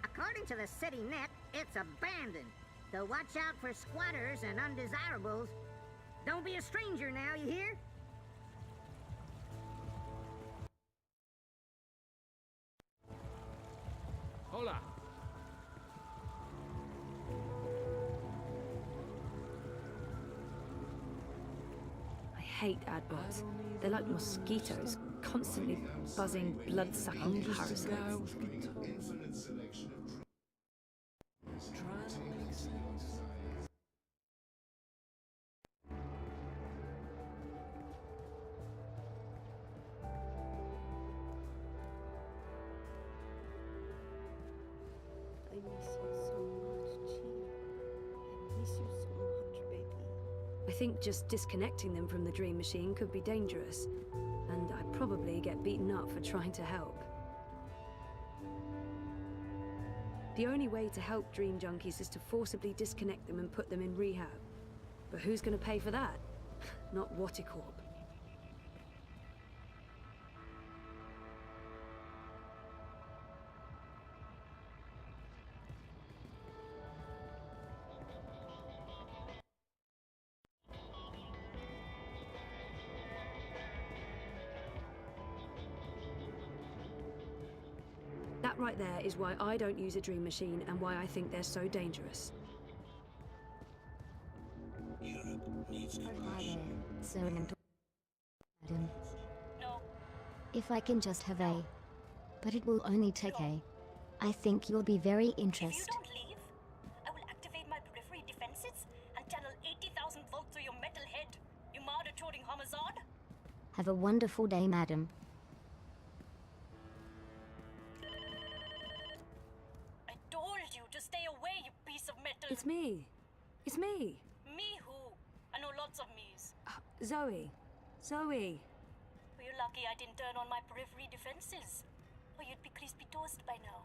According to the city net, it's abandoned. So watch out for squatters and undesirables. Don't be a stranger now, you hear? Hola. I hate adbots. They're like mosquitoes, constantly buzzing, blood-sucking parasites. I think just disconnecting them from the dream machine could be dangerous, and I'd probably get beaten up for trying to help. The only way to help dream junkies is to forcibly disconnect them and put them in rehab. But who's gonna pay for that? Not Watticorp. That right there is why I don't use a dream machine and why I think they're so dangerous. Madam. No. If I can just have a... But it will only take a... I think you'll be very interested. If you don't leave, I will activate my periphery defenses and channel 80,000 volts through your metal head, you murder-toting homicide. Have a wonderful day, madam. I told you to stay away, you piece of metal. It's me. It's me. Me who? I know lots of me's. Zoe. Zoe. You're lucky I didn't turn on my periphery defenses, or you'd be crispy toast by now.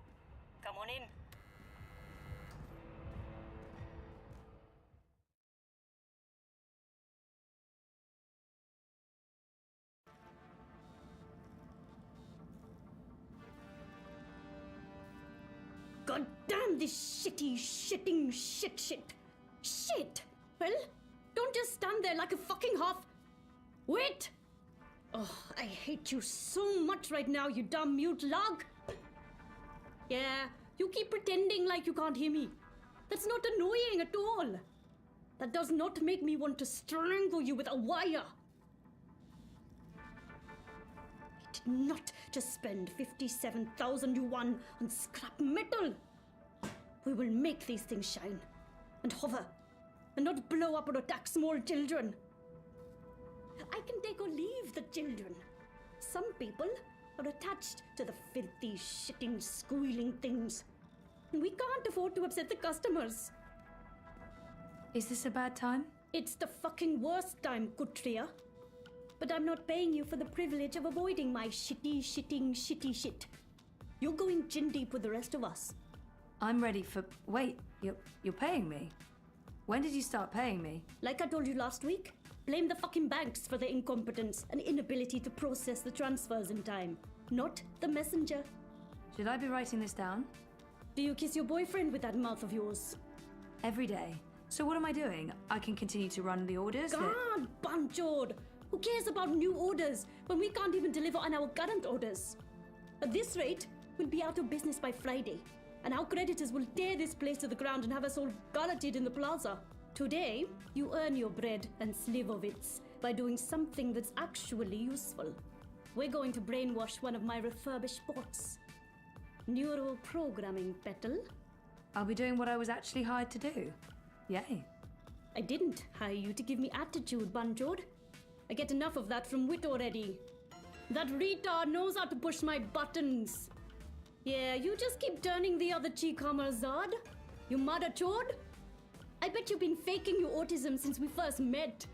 Come on in. God damn this shitting shit! Well, don't just stand there like a fucking half... Wait! Oh, I hate you so much right now, you dumb mute log! Yeah, you keep pretending like you can't hear me. That's not annoying at all. That does not make me want to strangle you with a wire. I did not just spend 57,000 yuan on scrap metal. We will make these things shine and hover and not blow up or attack small children. I can take or leave the children. Some people are attached to the filthy, shitting, squealing things. And we can't afford to upset the customers. Is this a bad time? It's the fucking worst time, Kutria. But I'm not paying you for the privilege of avoiding my shitty shit. You're going chin deep with the rest of us. I'm ready for... Wait, you're paying me? When did you start paying me? Like I told you last week, blame the fucking banks for their incompetence and inability to process the transfers in time. Not the messenger. Should I be writing this down? Do you kiss your boyfriend with that mouth of yours? Every day. So what am I doing? I can continue to run the orders God, Banchod! Who cares about new orders when we can't even deliver on our current orders? At this rate, we'll be out of business by Friday, and our creditors will tear this place to the ground and have us all gulleted in the plaza. Today, you earn your bread and slivovitz by doing something that's actually useful. We're going to brainwash one of my refurbished bots. Neural programming, Petal. I'll be doing what I was actually hired to do. Yay. I didn't hire you to give me attitude, Banjod. I get enough of that from Wit already. That retard knows how to push my buttons. Yeah, you just keep turning the other cheek, Hamarzad. You mother chode. I bet you've been faking your autism since we first met.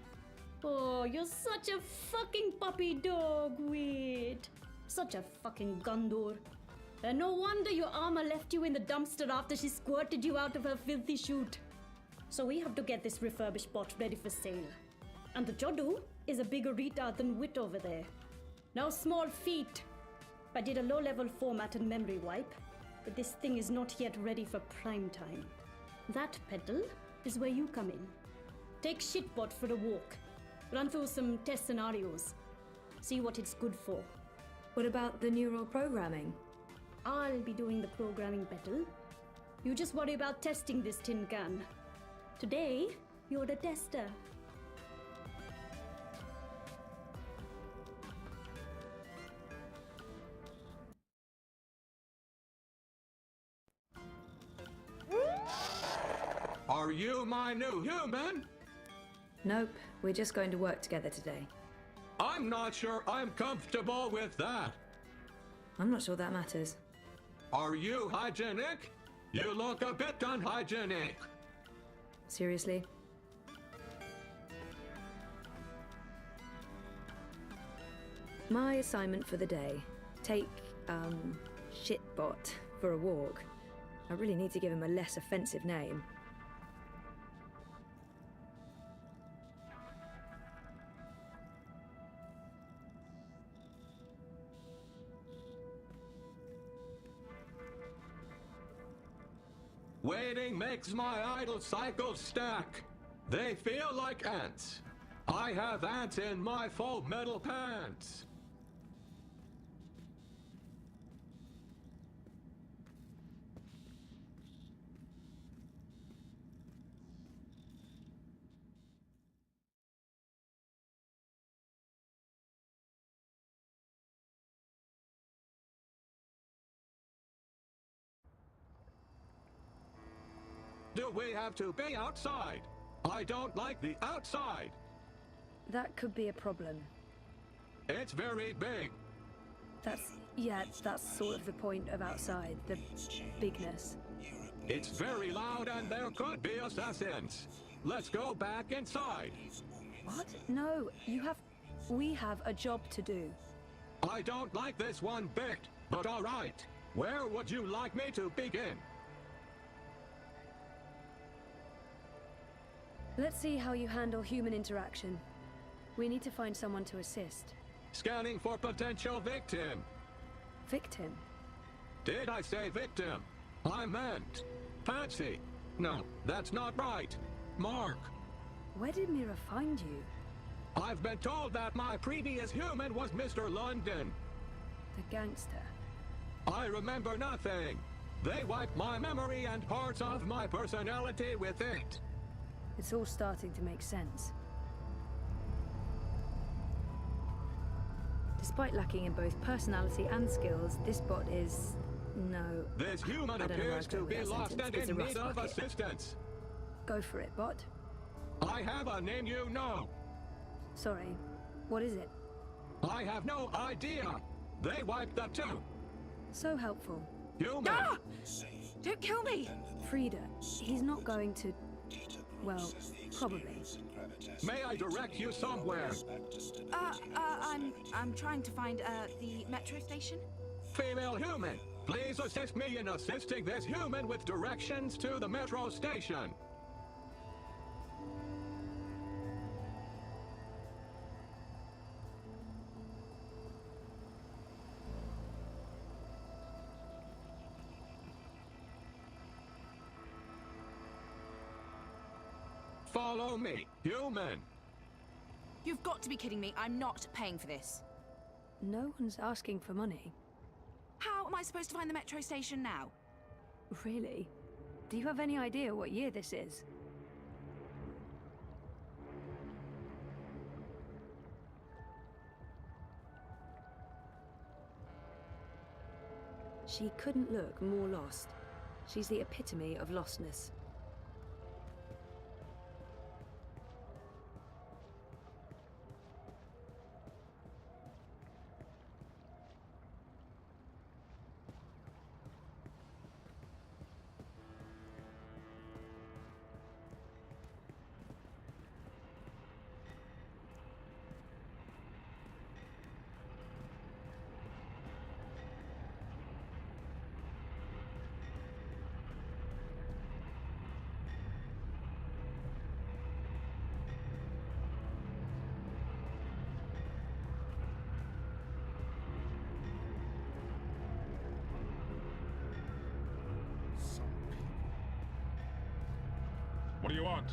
Oh, you're such a fucking puppy dog, Wit. Such a fucking Gondor. And no wonder your armor left you in the dumpster after she squirted you out of her filthy chute. So we have to get this refurbished bot ready for sale. And the Jodu is a bigger retard than Wit over there. Now small feet. I did a low-level format and memory wipe, but this thing is not yet ready for prime time. That, Petal, is where you come in. Take Shitbot for a walk. Run through some test scenarios. See what it's good for. What about the neural programming? I'll be doing the programming, Petal. You just worry about testing this tin can. Today, you're the tester. Are you my new human? Nope, we're just going to work together today. I'm not sure I'm comfortable with that. I'm not sure that matters. Are you hygienic? You look a bit unhygienic. Seriously? My assignment for the day. Take, Shitbot for a walk. I really need to give him a less offensive name. Waiting makes my idle cycles stack. They feel like ants. I have ants in my full metal pants. Do we have to be outside? I don't like the outside. That could be a problem. It's very big. That's sort of the point of outside, the bigness. It's very loud and there could be assassins. Let's go back inside. What? No, we have a job to do. I don't like this one bit, but all right. Where would you like me to begin? Let's see how you handle human interaction. We need to find someone to assist. Scanning for potential victim. Victim? Did I say victim? I meant Patsy. No, that's not right. Mark. Where did Mira find you? I've been told that my previous human was Mr. London. The gangster. I remember nothing. They wiped my memory and parts of my personality with it. It's all starting to make sense. Despite lacking in both personality and skills, this bot is... no... This human appears to be lost and in need of assistance. Go for it, bot. I have a name you know. Sorry, what is it? I have no idea. They wiped the two. So helpful. Human. Ah! Don't kill me! Frida, he's not going to... well, probably. May I direct you somewhere? I'm trying to find, the metro station. Female human, please assist me in assisting this human with directions to the metro station. Follow me, human. You've got to be kidding me. I'm not paying for this. No one's asking for money. How am I supposed to find the metro station now? Really? Do you have any idea what year this is? She couldn't look more lost. She's the epitome of lostness. What do you want?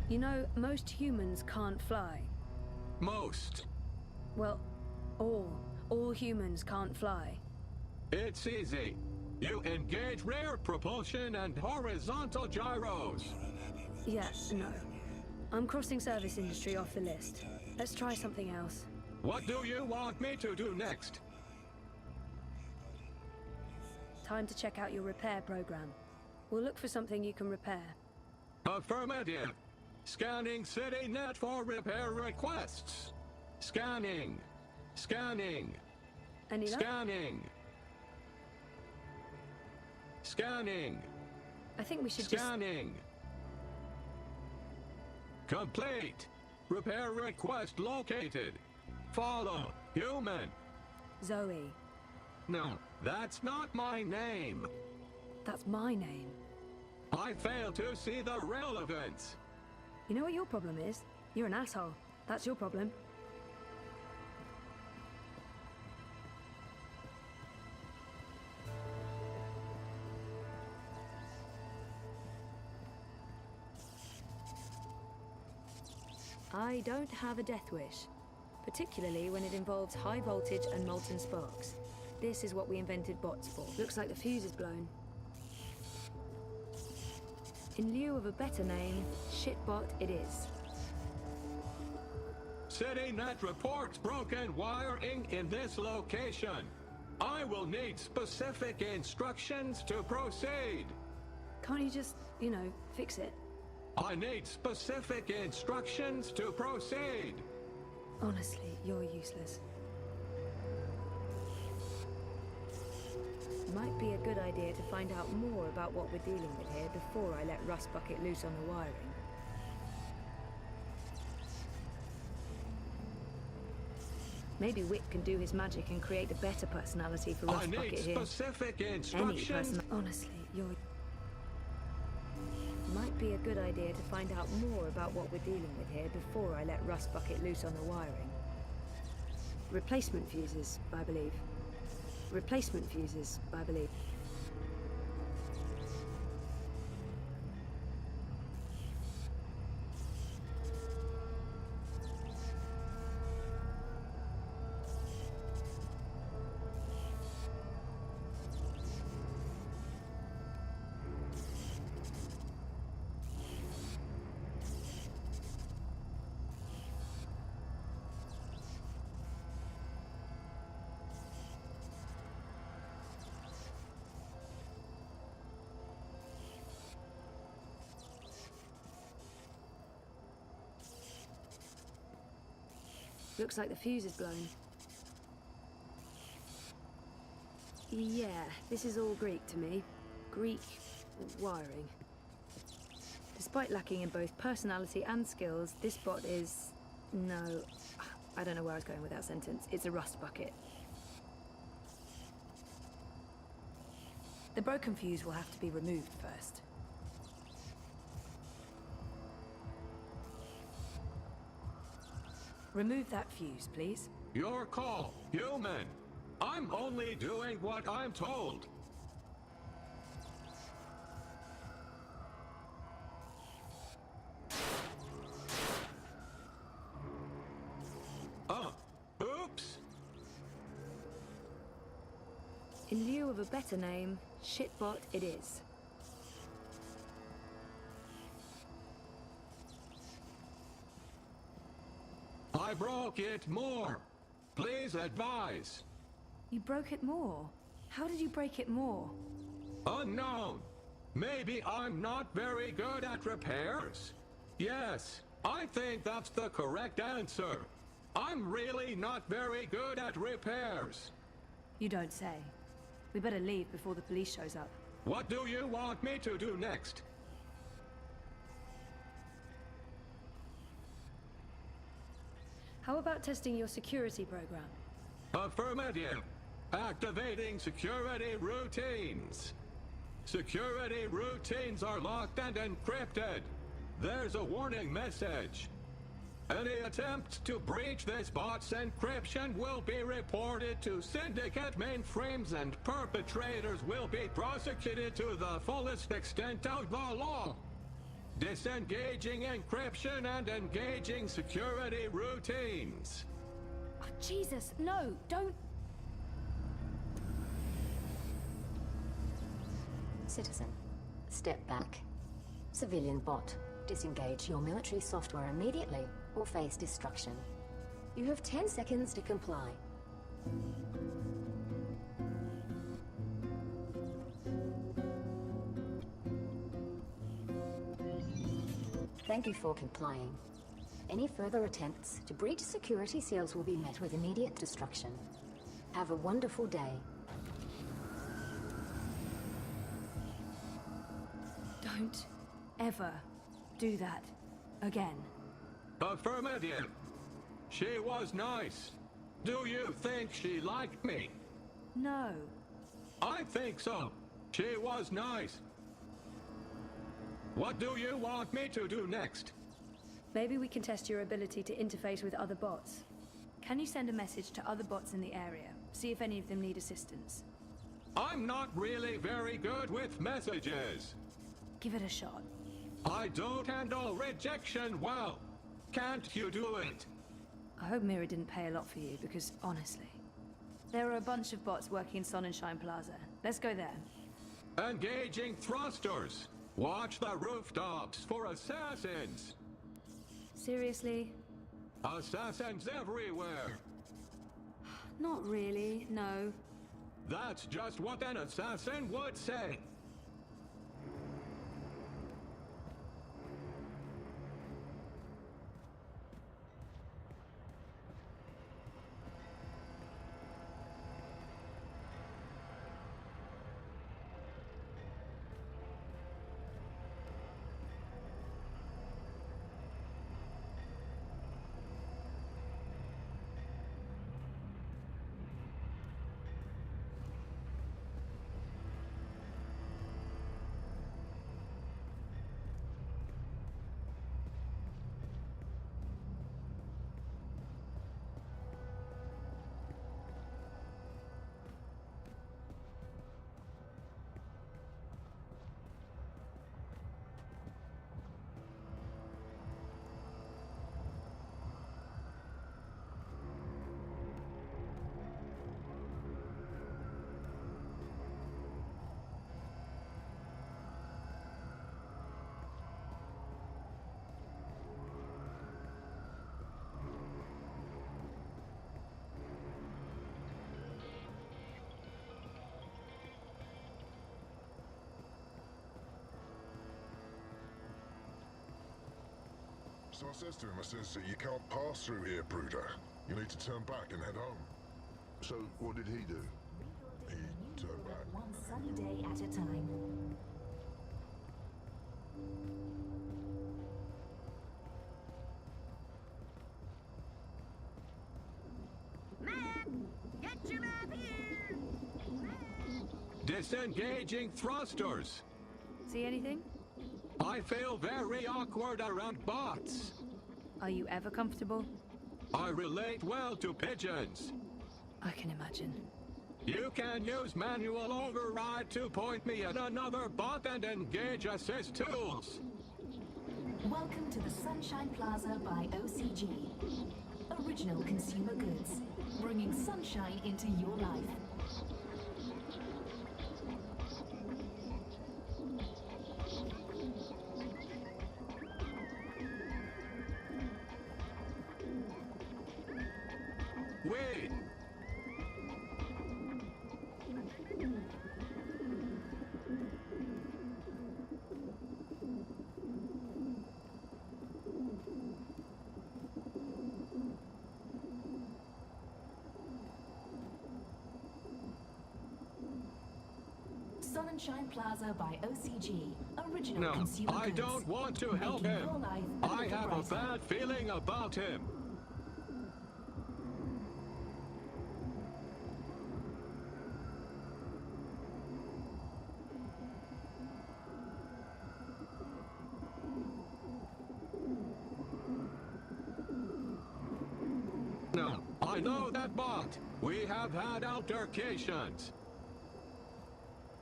You know, most humans can't fly. Most. Well, all humans can't fly. It's easy. You engage rear propulsion and horizontal gyros. Yeah, no. I'm crossing service industry off the list. Let's try something else. What do you want me to do next? Time to check out your repair program. We'll look for something you can repair. Affirmative. Scanning CityNet for repair requests. Scanning. Scanning. Any luck? Scanning. Scanning. I think we should Scanning. Complete. Repair request located. Follow. Human. Zoe. No, that's not my name. That's my name. I fail to see the relevance. You know what your problem is? You're an asshole. That's your problem. I don't have a death wish, particularly when it involves high voltage and molten sparks. This is what we invented bots for. Looks like the fuse is blown. In lieu of a better name, shitbot it is. CityNet reports broken wiring in this location. I will need specific instructions to proceed. Can't you just, you know, fix it? I need specific instructions to proceed. Honestly, you're useless. Might be a good idea to find out more about what we're dealing with here before I let Rust Bucket loose on the wiring. Maybe Wick can do his magic and create a better personality for Rust Bucket here. I need specific instructions. Honestly, you're... Might be a good idea to find out more about what we're dealing with here before I let Rust Bucket loose on the wiring. Replacement fuses, I believe. Replacement fuses, I believe. Looks like the fuse is blown. Yeah, this is all Greek to me. Greek wiring. Despite lacking in both personality and skills, this bot is... No, I don't know where I was going with that sentence. It's a Rust Bucket. The broken fuse will have to be removed first. Remove that fuse, please. Your call, human. I'm only doing what I'm told. Oops. In lieu of a better name, shitbot it is. I broke it more. Please advise. You broke it more? How did you break it more? Unknown. Maybe I'm not very good at repairs. Yes, I think that's the correct answer. I'm really not very good at repairs. You don't say. We better leave before the police shows up. What do you want me to do next? How about testing your security program? Affirmative. Activating security routines. Security routines are locked and encrypted. There's a warning message. Any attempt to breach this bot's encryption will be reported to Syndicate mainframes, and perpetrators will be prosecuted to the fullest extent of the law. Disengaging encryption and engaging security routines. Oh, Jesus, no, don't... Citizen, step back. Civilian bot, disengage your military software immediately or face destruction. You have 10 seconds to comply. Thank you for complying. Any further attempts to breach security seals will be met with immediate destruction. Have a wonderful day. Don't ever do that again. Affirmative. She was nice. Do you think she liked me? No. I think so. She was nice. What do you want me to do next? Maybe we can test your ability to interface with other bots. Can you send a message to other bots in the area? See if any of them need assistance. I'm not really very good with messages. Give it a shot. I don't handle rejection well. Can't you do it? I hope Mira didn't pay a lot for you, because honestly, there are a bunch of bots working in Sonnenschein Plaza. Let's go there. Engaging thrusters. Watch the rooftops for assassins. Seriously? Assassins everywhere. Not really, no. That's just what an assassin would say. So I says to him, you can't pass through here, Bruder. You need to turn back and head home. So what did he do? He turned back. One sunny day at a time. Map! Get your map here! Disengaging thrusters. See anything? I feel very awkward around bots. Are you ever comfortable? I relate well to pigeons. I can imagine. You can use manual override to point me at another bot and engage assist tools. Welcome to the Sunshine Plaza by OCG. Original consumer goods, bringing sunshine into your life. Wait! Sunshine Plaza by OCG. Original No, consumer I goods. don't want to help Making him. your life I little have a brighter. bad feeling about him. No, I know that bot. We have had altercations.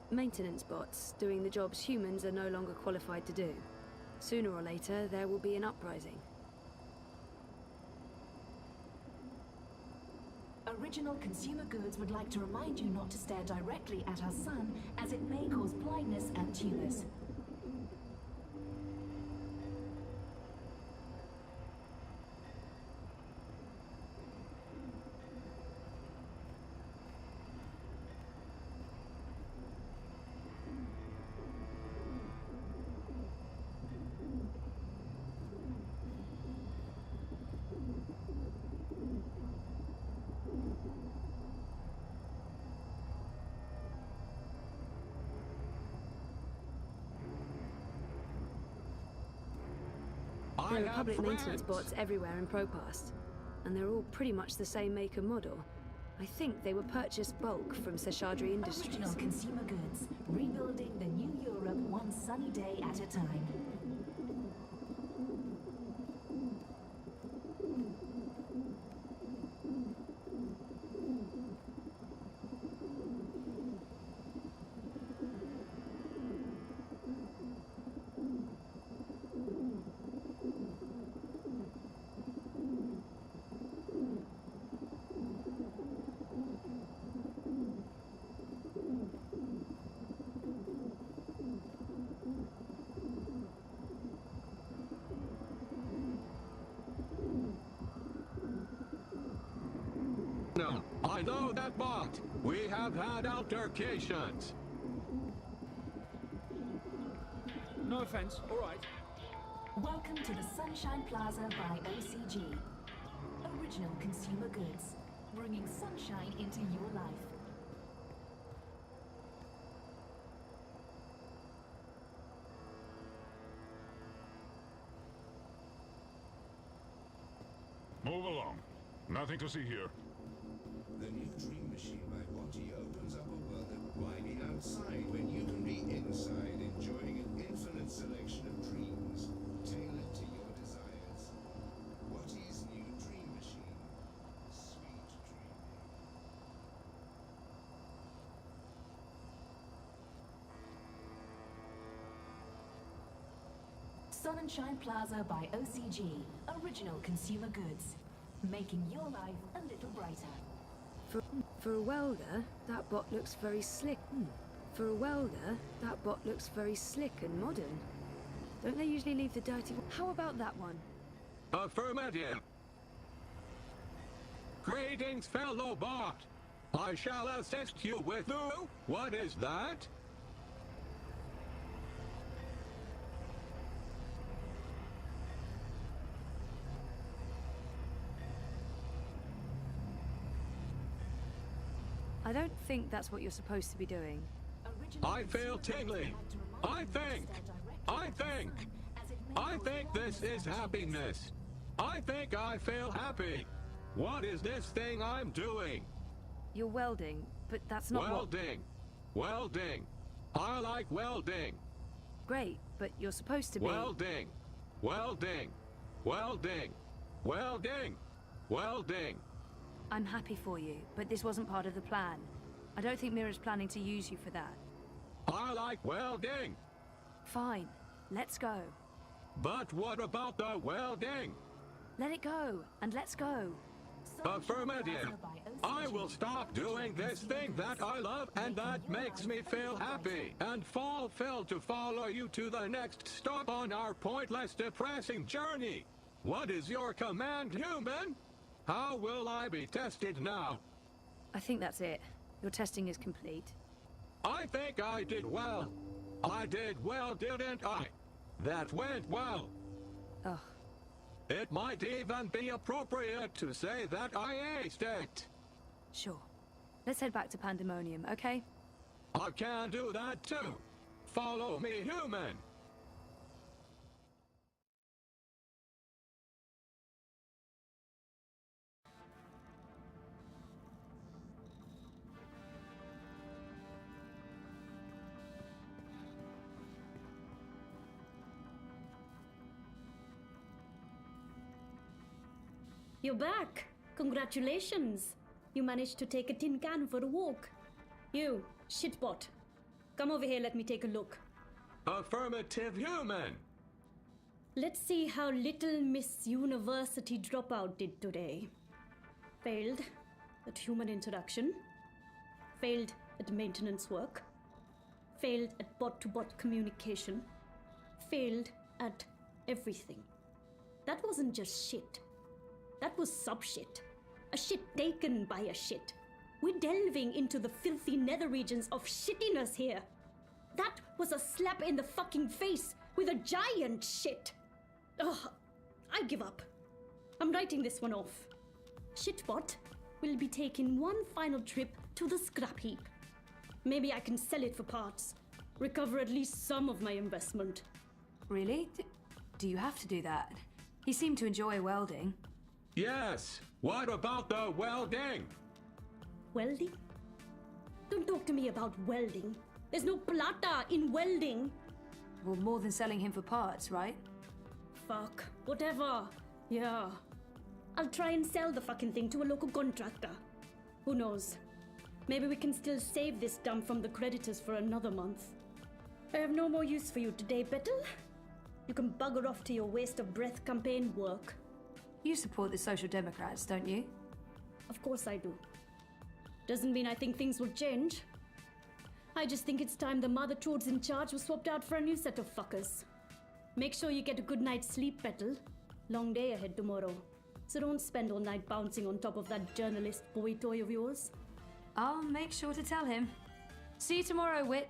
Maintenance bots, doing the jobs humans are no longer qualified to do. Sooner or later, there will be an uprising. Original Consumer Goods would like to remind you not to stare directly at our sun, as it may cause blindness and tumors. There are have public friends. maintenance bots everywhere in ProPast, and they're all pretty much the same make and model. I think they were purchased bulk from Seshadri Industries. Original consumer goods, rebuilding the new Europe one sunny day at a time. No, I know that bot. We have had altercations. No offense, all right. Welcome to the Sunshine Plaza by OCG. Original consumer goods, bringing sunshine into your life. Move along. Nothing to see here. The new dream machine by Watty opens up a world that why be outside when you can be inside, enjoying an infinite selection of dreams, tailored to your desires. Watty's new dream machine. Sweet dreaming. Sun and Shine Plaza by OCG. Original consumer goods, making your life a little brighter. For a welder, that bot looks very slick. For a welder, that bot looks very slick and modern. Don't they usually leave the dirty... How about that one? Affirmative. Greetings, fellow bot. I shall assist you with... What is that? I don't think that's what you're supposed to be doing. I feel tingly. I think this is happiness. I think I feel happy. What is this thing I'm doing? You're welding, but that's not Welding. Welding. I like welding. Great, but you're supposed to be... Welding. Welding. Welding. Welding. Welding. I'm happy for you, but this wasn't part of the plan. I don't think Mira's planning to use you for that. I like welding. Fine, let's go. But what about the welding? Let it go, and let's go. Affirmative. I will stop doing this thing that I love and that makes me feel happy and fulfilled to follow you to the next stop on our pointless, depressing journey. What is your command, human? How will I be tested now? I think that's it. Your testing is complete. I think I did well. I did well, didn't I? That went well. Ugh. It might even be appropriate to say that I aced it. Sure. Let's head back to Pandemonium, okay? I can do that too. Follow me, human. You're back! Congratulations! You managed to take a tin can for a walk. You, shitbot. Come over here, let me take a look. Affirmative, human. Let's see how little Miss University dropout did today. Failed at human introduction. Failed at maintenance work. Failed at bot-to-bot communication. Failed at everything. That wasn't just shit. That was sub-shit. A shit taken by a shit. We're delving into the filthy nether regions of shittiness here. That was a slap in the fucking face with a giant shit. Ugh, I give up. I'm writing this one off. Shitbot will be taking one final trip to the scrap heap. Maybe I can sell it for parts. Recover at least some of my investment. Really? Do you have to do that? He seemed to enjoy welding. Yes. What about the welding? Welding? Don't talk to me about welding. There's no plata in welding. Well, more than selling him for parts, right? Fuck. Whatever. Yeah. I'll try and sell the fucking thing to a local contractor. Who knows? Maybe we can still save this dump from the creditors for another month. I have no more use for you today, Bettel. You can bugger off to your waste of breath campaign work. You support the Social Democrats, don't you? Of course I do. Doesn't mean I think things will change. I just think it's time the mother trodes in charge was swapped out for a new set of fuckers. Make sure you get a good night's sleep, Bettel. Long day ahead tomorrow. So don't spend all night bouncing on top of that journalist boy toy of yours. I'll make sure to tell him. See you tomorrow, Wit.